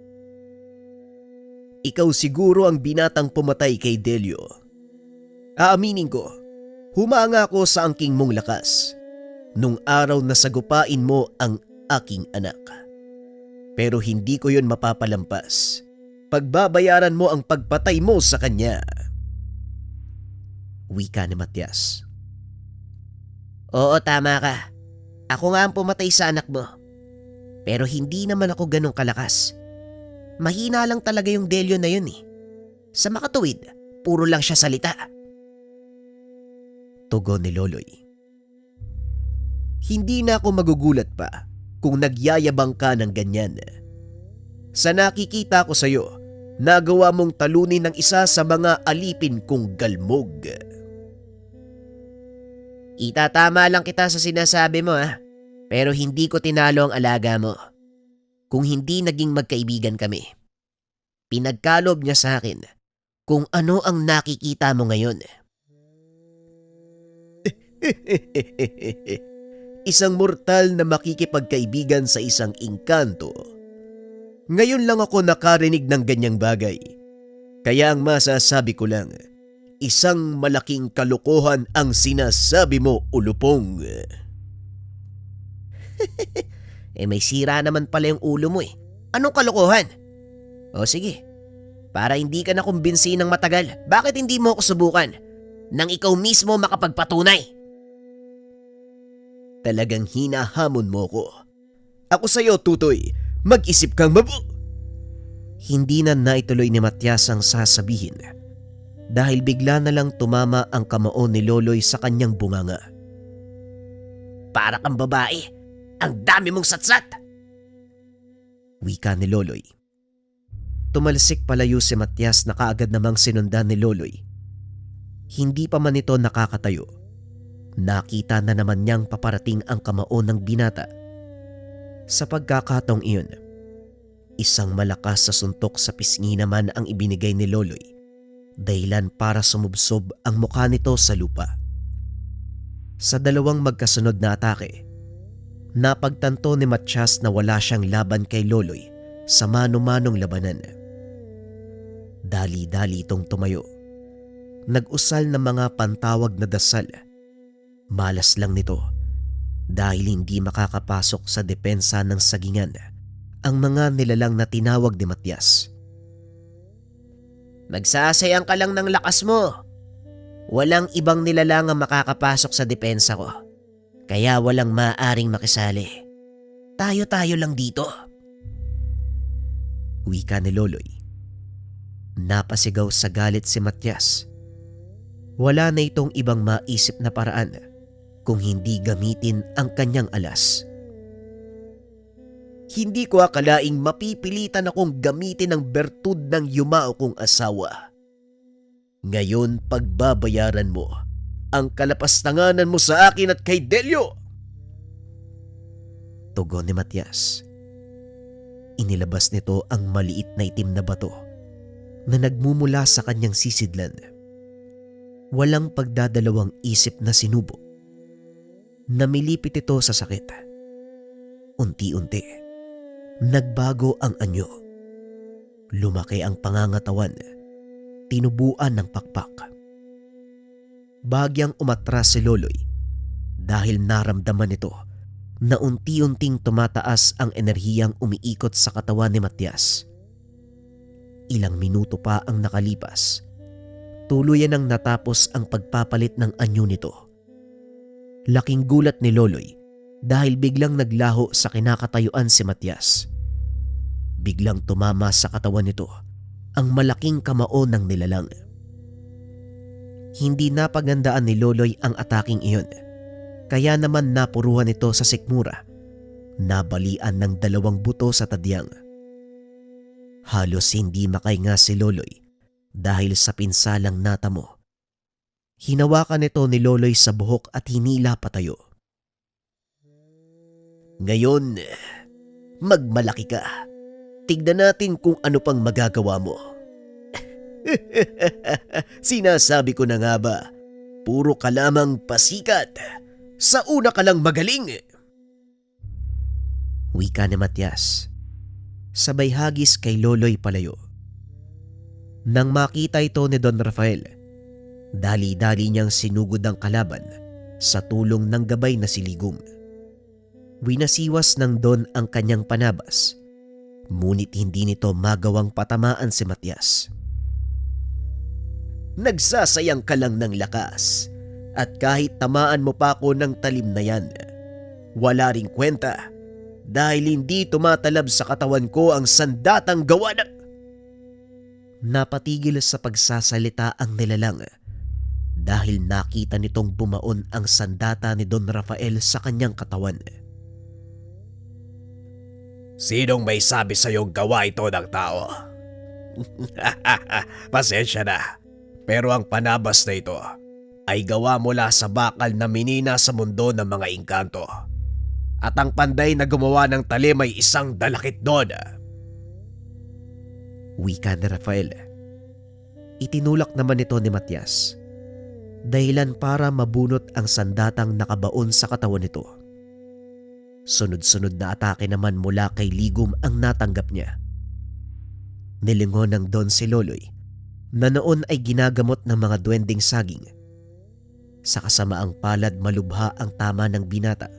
Ikaw siguro ang binatang pumatay kay Delio. Aaminin ko, humanga ako sa angking mong lakas nung araw na sagupain mo ang aking anak. Pero hindi ko yun mapapalampas. Pagbabayaran mo ang pagpatay mo sa kanya. Wika ni Matias. Oo, tama ka. Ako nga ang pumatay sa anak mo. Pero hindi naman ako ganong kalakas. Mahina lang talaga yung Delio na yun eh. Sa makatuwid, puro lang siya salita. Tugon ni Loloy. Hindi na ako magugulat pa kung nagyayabang ka ng ganyan. Sa nakikita ko sa'yo, nagawa mong talunin ng isa sa mga alipin kong galmog. Itatama lang kita sa sinasabi mo pero hindi ko tinalo ang alaga mo. Kung hindi naging magkaibigan kami. Pinagkalob niya sa akin kung ano ang nakikita mo ngayon. Isang mortal na makikipagkaibigan sa isang engkanto. Ngayon lang ako nakarinig ng ganyang bagay. Kaya ang masasabi ko lang, isang malaking kalokohan ang sinasabi mo, ulupong. May sira naman pala yung ulo mo eh. Anong kalokohan? O sige, para hindi ka na kumbinsi ng matagal, bakit hindi mo ako subukan nang ikaw mismo makapagpatunay? Talagang hinahamon mo ko. Ako sa'yo, Tutoy, mag-isip kang Hindi na naituloy ni Matias ang sasabihin dahil bigla na lang tumama ang kamao ni Loloy sa kanyang bunganga. Para kang babae. Ang dami mong satsat! Wika ni Loloy. Tumalsik palayo si Matias na kaagad namang sinundan ni Loloy. Hindi pa man ito nakakatayo. Nakita na naman niyang paparating ang kamao ng binata. Sa pagkakataong iyon, isang malakas sa suntok sa pisngi naman ang ibinigay ni Loloy, dahilan para sumubsob ang mukha nito sa lupa. Sa dalawang magkasunod na atake, napagtanto ni Matias na wala siyang laban kay Loloy sa mano-manong labanan. Dali-dali itong tumayo. Nag-usal ng mga pantawag na dasal. Malas lang nito dahil hindi makakapasok sa depensa ng sagingan ang mga nilalang na tinawag ni Matias. Magsasayang ka lang ng lakas mo. Walang ibang nilalang ang makakapasok sa depensa ko. Kaya walang maaring makisali. Tayo-tayo lang dito. Wika ni Loloy. Napasigaw sa galit si Matias. Wala na itong ibang maisip na paraan kung hindi gamitin ang kanyang alas. Hindi ko akalaing mapipilitan akong gamitin ang bertud ng yumao kong asawa. Ngayon pagbabayaran mo ang kalapastanganan mo sa akin at kay Delio. Tugon ni Matias. Inilabas nito ang maliit na itim na bato na nagmumula sa kanyang sisidlan. Walang pagdadalawang isip na sinubo. Namilipit ito sa sakit. Unti-unti, nagbago ang anyo. Lumaki ang pangangatawan, tinubuan ng pakpak. Bagyang umatras si Loloy dahil naramdaman nito na unti-unting tumataas ang enerhiyang umiikot sa katawan ni Matias. Ilang minuto pa ang nakalipas. Tuluyan nang natapos ang pagpapalit ng anyo nito. Laking gulat ni Loloy dahil biglang naglaho sa kinakatayuan si Matias. Biglang tumama sa katawan nito ang malaking kamao ng nilalang. Hindi napagandaan ni Loloy ang ataking iyon, kaya naman napuruhan ito sa sikmura. Nabalian ng 2 buto sa tadyang. Halos hindi makahinga si Loloy dahil sa pinsalang natamo. Hinawakan nito ni Loloy sa buhok at hinila patayo. Ngayon, magmalaki ka. Tignan natin kung ano pang magagawa mo. Sinasabi ko na nga ba, puro ka lamang pasikat. Sa una ka lang magaling. Wika ni Matias. Sabay hagis kay Loloy palayo. Nang makita ito ni Don Rafael, dali-dali niyang sinugod ang kalaban sa tulong ng gabay na si Ligum. Winasiwas ng Don ang kanyang panabas, ngunit hindi nito magawang patamaan si Matias. Nagsasayang ka lang ng lakas, at kahit tamaan mo pa ako ng talim na yan, wala ring kwenta dahil hindi tumatalab sa katawan ko ang sandatang gawa ng... Napatigil sa pagsasalita ang nilalang dahil nakita nitong bumaon ang sandata ni Don Rafael sa kanyang katawan. Sinong may sabi sa'yong gawa ito ng tao? Pasensya na, pero ang panabas na ito ay gawa mula sa bakal na minina sa mundo ng mga engkanto. At ang panday na gumawa ng talim ay isang dalakit doon. Wika ni Rafael. Itinulak naman ito ni Matias, dahilan para mabunot ang sandatang nakabaon sa katawan nito. Sunod-sunod na atake naman mula kay Ligum ang natanggap niya. Nilingon ng Don si Loloy na noon ay ginagamot ng mga duwending saging. Sa kasamaang palad malubha ang tama ng binata,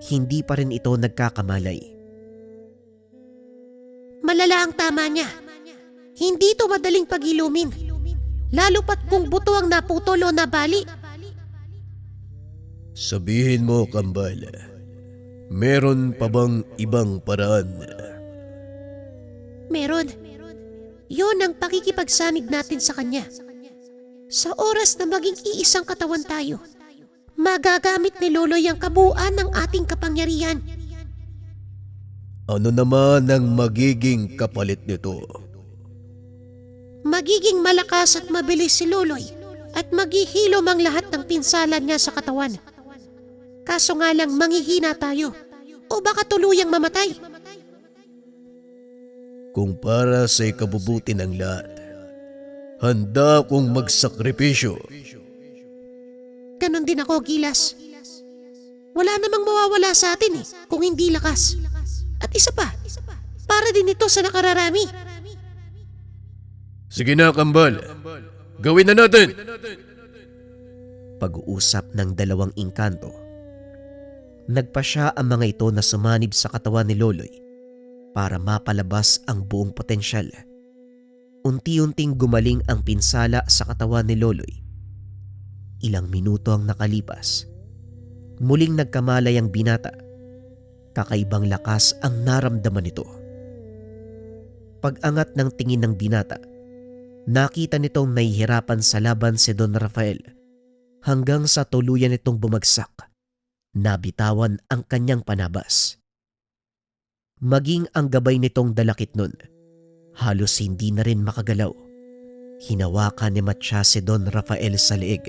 hindi pa rin ito nagkakamalay.
Malala ang tama niya. Hindi ito madaling pagilumin. Lalo pat kung buto ang naputol o nabali.
Sabihin mo, Kambal, meron pa bang ibang paraan?
Meron. Yun ang pakikipagsanib natin sa kanya. Sa oras na maging iisang katawan tayo, magagamit ni Loloy ang kabuuan ng ating kapangyarihan.
Ano naman ang magiging kapalit nito?
Magiging malakas at mabilis si Loloy at maghihilom ang lahat ng pinsalan niya sa katawan. Kaso nga lang manghihina tayo o baka tuluyang mamatay.
Kung para sa ikabubuti ng lahat, handa akong magsakripisyo.
Ganon din ako, Gilas. Wala namang mawawala sa atin kung hindi lakas. At isa pa, para din ito sa nakararami.
Sige na, Kambal. Gawin na natin!
Pag-uusap ng 2 engkanto. Nagpasya ang mga ito na sumanib sa katawan ni Loloy para mapalabas ang buong potensyal. Unti-unting gumaling ang pinsala sa katawan ni Loloy. Ilang minuto ang nakalipas. Muling nagkamalay ang binata. Kakaibang lakas ang naramdaman nito. Pag-angat ng tingin ng binata, nakita nitong nahihirapan sa laban si Don Rafael hanggang sa tuluyan nitong bumagsak. Nabitawan ang kanyang panabas. Maging ang gabay nitong dalakit nun, halos hindi na rin makagalaw. Hinawakan ni Matias si Don Rafael sa leeg.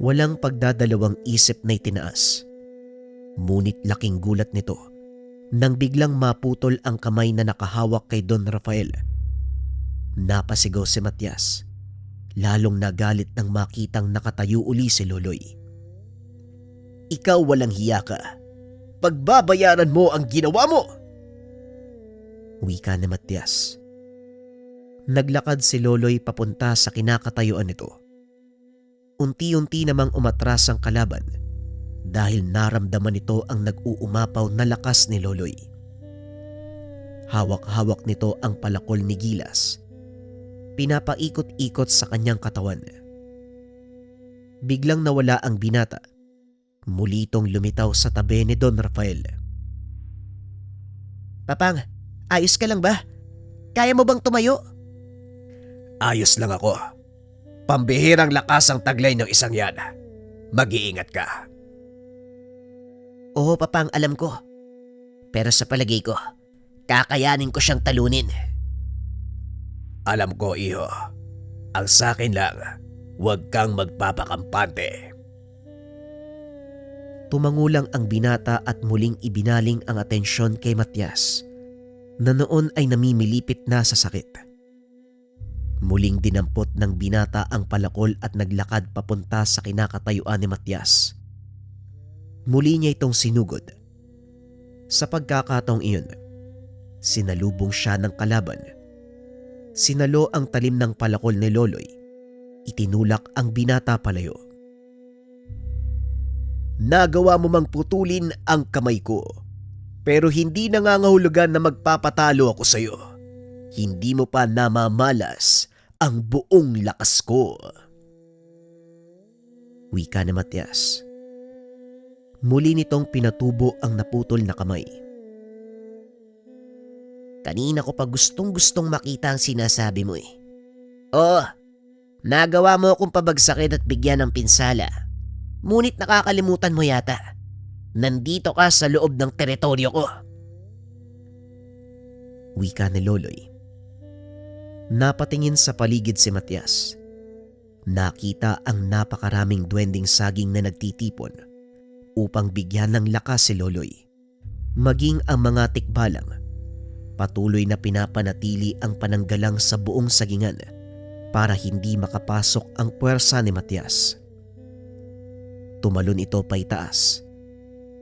Walang pagdadalawang isip na itinaas. Ngunit laking gulat nito nang biglang maputol ang kamay na nakahawak kay Don Rafael. Napasigaw si Matias, lalong nagalit nang makitang nakatayo uli si Loloy. Ikaw walang hiya ka. Pagbabayaran mo ang ginawa mo! Wika ni Matias. Naglakad si Loloy papunta sa kinakatayuan nito. Unti-unti namang umatras ang kalaban dahil naramdaman nito ang nag-uumapaw na lakas ni Loloy. Hawak-hawak nito ang palakol ni Gilas. Pinapaikot-ikot sa kanyang katawan. Biglang nawala ang binata. Muli itong lumitaw sa tabi ni Don Rafael.
Papang, ayos ka lang ba? Kaya mo bang tumayo?
Ayos lang ako. Pambihirang lakas ang taglay ng isang yan. Mag-iingat ka.
Oo, Papang, alam ko. Pero sa palagay ko, kakayanin ko siyang talunin.
Alam ko, iho. Ang sakin lang, huwag kang magpapakampante.
Tumangulang ang binata at muling ibinaling ang atensyon kay Matias na noon ay namimilipit na sa sakit. Muling dinampot ng binata ang palakol at naglakad papunta sa kinakatayuan ni Matias. Muli niya itong sinugod. Sa pagkakataong iyon, sinalubong siya ng kalaban. Sinalo ang talim ng palakol ni Loloy. Itinulak ang binata palayo.
Nagawa mo mang putulin ang kamay ko, pero hindi nangangahulugan na magpapatalo ako sa iyo. Hindi mo pa namamalas ang buong lakas ko.
Wika ni Matias. Muli nitong pinatubo ang naputol na kamay.
Kanina ko pa gustong-gustong makita ang sinasabi mo eh. Oo, nagawa mo akong pabagsakin at bigyan ng pinsala. Ngunit nakakalimutan mo yata. Nandito ka sa loob ng teritoryo ko.
Wika ni Loloy. Napatingin sa paligid si Matias. Nakita ang napakaraming duwending saging na nagtitipon upang bigyan ng lakas si Loloy. Maging ang mga tikbalang, patuloy na pinapanatili ang pananggalang sa buong sagingan para hindi makapasok ang puwersa ni Matias. Tumalon ito paitaas.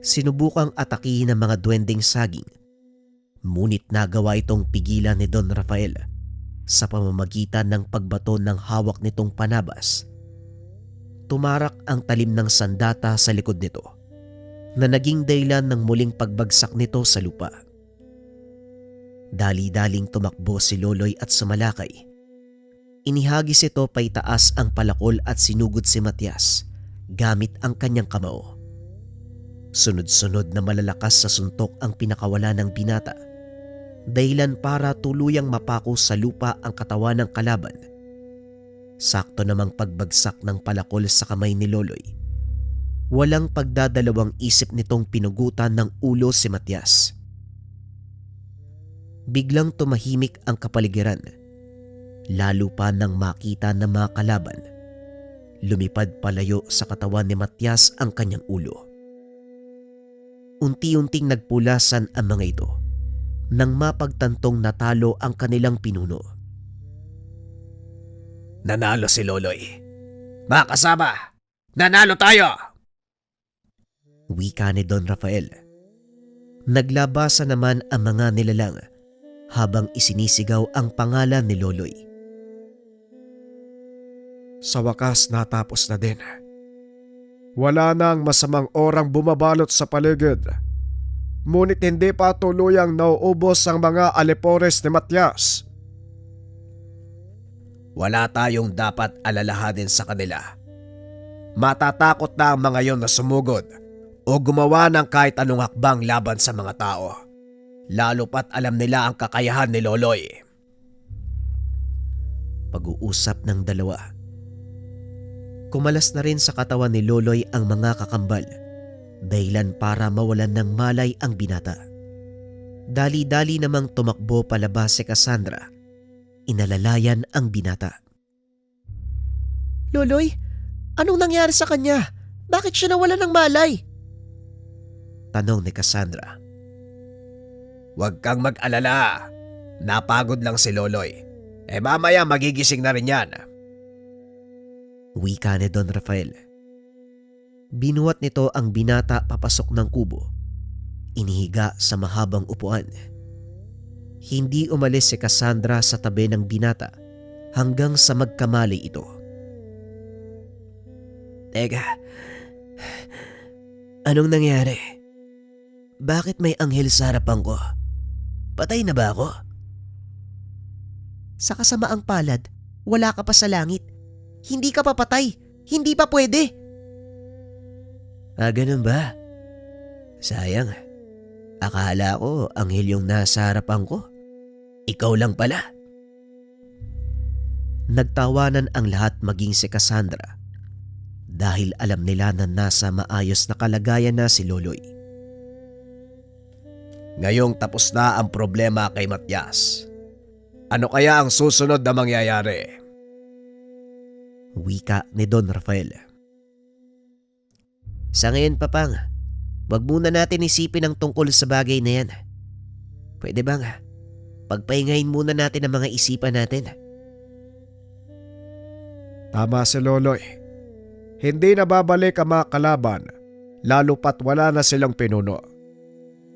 Sinubukang atakihin ng mga duwending saging. Ngunit nagawa itong pigilan ni Don Rafael sa pamamagitan ng pagbato ng hawak nitong panabas. Tumarak ang talim ng sandata sa likod nito na naging dahilan ng muling pagbagsak nito sa lupa. Dali-daling tumakbo si Loloy at sumalakay. Inihagis ito paitaas ang palakol at sinugod si Matias gamit ang kanyang kamao. Sunod-sunod na malalakas sa suntok ang pinakawala ng binata, dahilan para tuluyang mapako sa lupa ang katawan ng kalaban. Sakto namang pagbagsak ng palakol sa kamay ni Loloy. Walang pagdadalawang isip nitong pinugutan ng ulo si Matias. Biglang tumahimik ang kapaligiran, lalo pa nang makita ng mga kalaban. Lumipad palayo sa katawan ni Matias ang kanyang ulo. Unti-unting nagpulasan ang mga ito nang mapagtantong natalo ang kanilang pinuno.
Nanalo si Loloy. Mga kasama, nanalo tayo!
Wika ni Don Rafael. Naglabasa naman ang mga nilalang habang isinisigaw ang pangalan ni Loloy.
Sa wakas natapos na din. Wala nang masamang orang bumabalot sa paligid. Ngunit hindi pa tuluyang nauubos ang mga alipores ni Matias.
Wala tayong dapat alalahanin sa kanila. Matatakot na ang mga yon na sumugod o gumawa ng kahit anong hakbang laban sa mga tao. Lalo pat alam nila ang kakayahan ni Loloy.
Pag-uusap ng dalawa. Kumalas na rin sa katawan ni Loloy ang mga kakambal, dahilan para mawalan ng malay ang binata. Dali-dali namang tumakbo palabas si Cassandra. Inalalayan ang binata.
Loloy, anong nangyari sa kanya? Bakit siya nawala ng malay?
Tanong ni Cassandra.
Huwag kang mag-alala. Napagod lang si Loloy. Mamaya magigising na rin yan.
Wika ni Don Rafael. Binuhat nito ang binata papasok ng kubo. Inihiga sa mahabang upuan. Hindi umalis si Cassandra sa tabi ng binata hanggang sa magkamali ito. Teka, anong nangyari? Bakit may anghel sa harapan ko? Patay na ba ako?
Sa kasamaang palad, wala ka pa sa langit. Hindi ka pa patay. Hindi pa pwede.
Ganun ba? Sayang. Akala ko anghel yung nasa harapan ko. Ikaw lang pala. Nagtawanan ang lahat maging si Cassandra dahil alam nila na nasa maayos na kalagayan na si Loloy.
Ngayong tapos na ang problema kay Matias. Ano kaya ang susunod na mangyayari?
Wika ni Don Rafael. Sa ngayon, Papang, wag muna natin isipin ang tungkol sa bagay na yan. Pwede bang pagpahingahin muna natin ang mga isipan natin?
Tama si Loloy. Hindi na babalik ang mga kalaban, lalo pat wala na silang pinuno.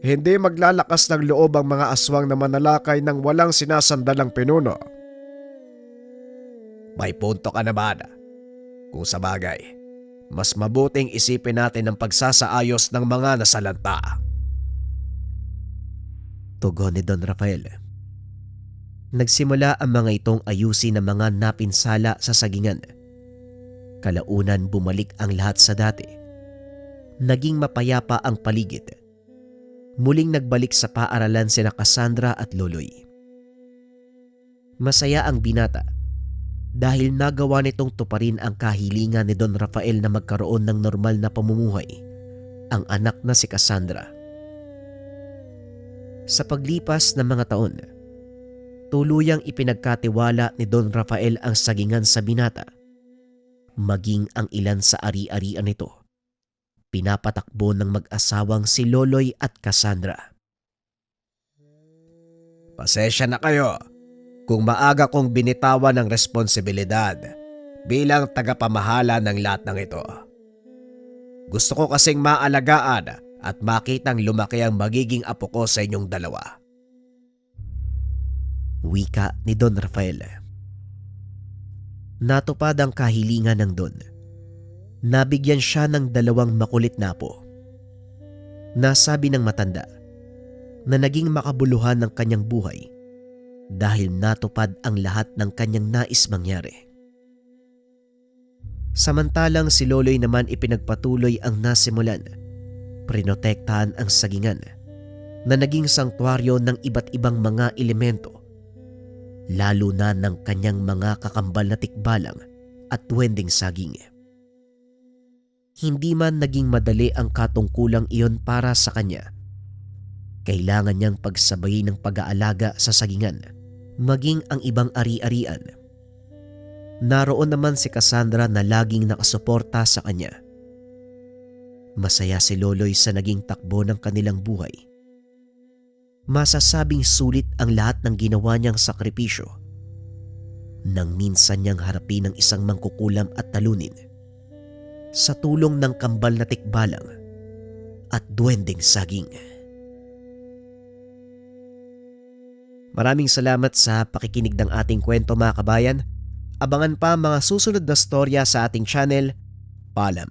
Hindi maglalakas ng loob ang mga aswang na manalakay ng walang sinasandalang pinuno.
May punto ka naman. Kung sa bagay, mas mabuting isipin natin ang pagsasaayos ng mga nasalanta.
Tugon ni Don Rafael. Nagsimula ang mga itong ayusin ang mga napinsala sa sagingan. Kalaunan bumalik ang lahat sa dati. Naging mapayapa ang paligid. Muling nagbalik sa paaralan sina Cassandra at Loloy. Masaya ang binata dahil nagawa nitong tuparin ang kahilingan ni Don Rafael na magkaroon ng normal na pamumuhay, ang anak na si Cassandra. Sa paglipas ng mga taon, tuluyang ipinagkatiwala ni Don Rafael ang sagingan sa binata, maging ang ilan sa ari-arian nito. Pinapatakbo ng mag-asawang si Loloy at Cassandra.
Pasensya na kayo kung maaga kong binitawan ng responsibilidad bilang tagapamahala ng lahat ng ito. Gusto ko kasing maalagaan at makitang lumaki ang magiging apo ko sa inyong dalawa.
Wika ni Don Rafael. Natupad ang kahilingan ng Don. Nabigyan siya ng 2 makulit na apo. Nasabi ng matanda na naging makabuluhan ng kanyang buhay dahil natupad ang lahat ng kanyang nais mangyari. Samantalang si Loloy naman ipinagpatuloy ang nasimulan. Prinotektahan ang sagingan na naging sangtuaryo ng iba't ibang mga elemento, lalo na ng kanyang mga kakambal na tikbalang at duwending saging. Hindi man naging madali ang katungkulang iyon para sa kanya. Kailangan niyang pagsabayin ng pag-aalaga sa sagingan, maging ang ibang ari-arian. Naroon naman si Cassandra na laging nakasuporta sa kanya. Masaya si Loloy sa naging takbo ng kanilang buhay. Masasabing sulit ang lahat ng ginawa niyang sakripisyo nang minsan niyang harapin ang isang mangkukulam at talunin sa tulong ng kambal na tikbalang at duwending saging. Maraming salamat sa pakikinig ng ating kwento, mga kabayan. Abangan pa mga susunod na storya sa ating channel. Paalam.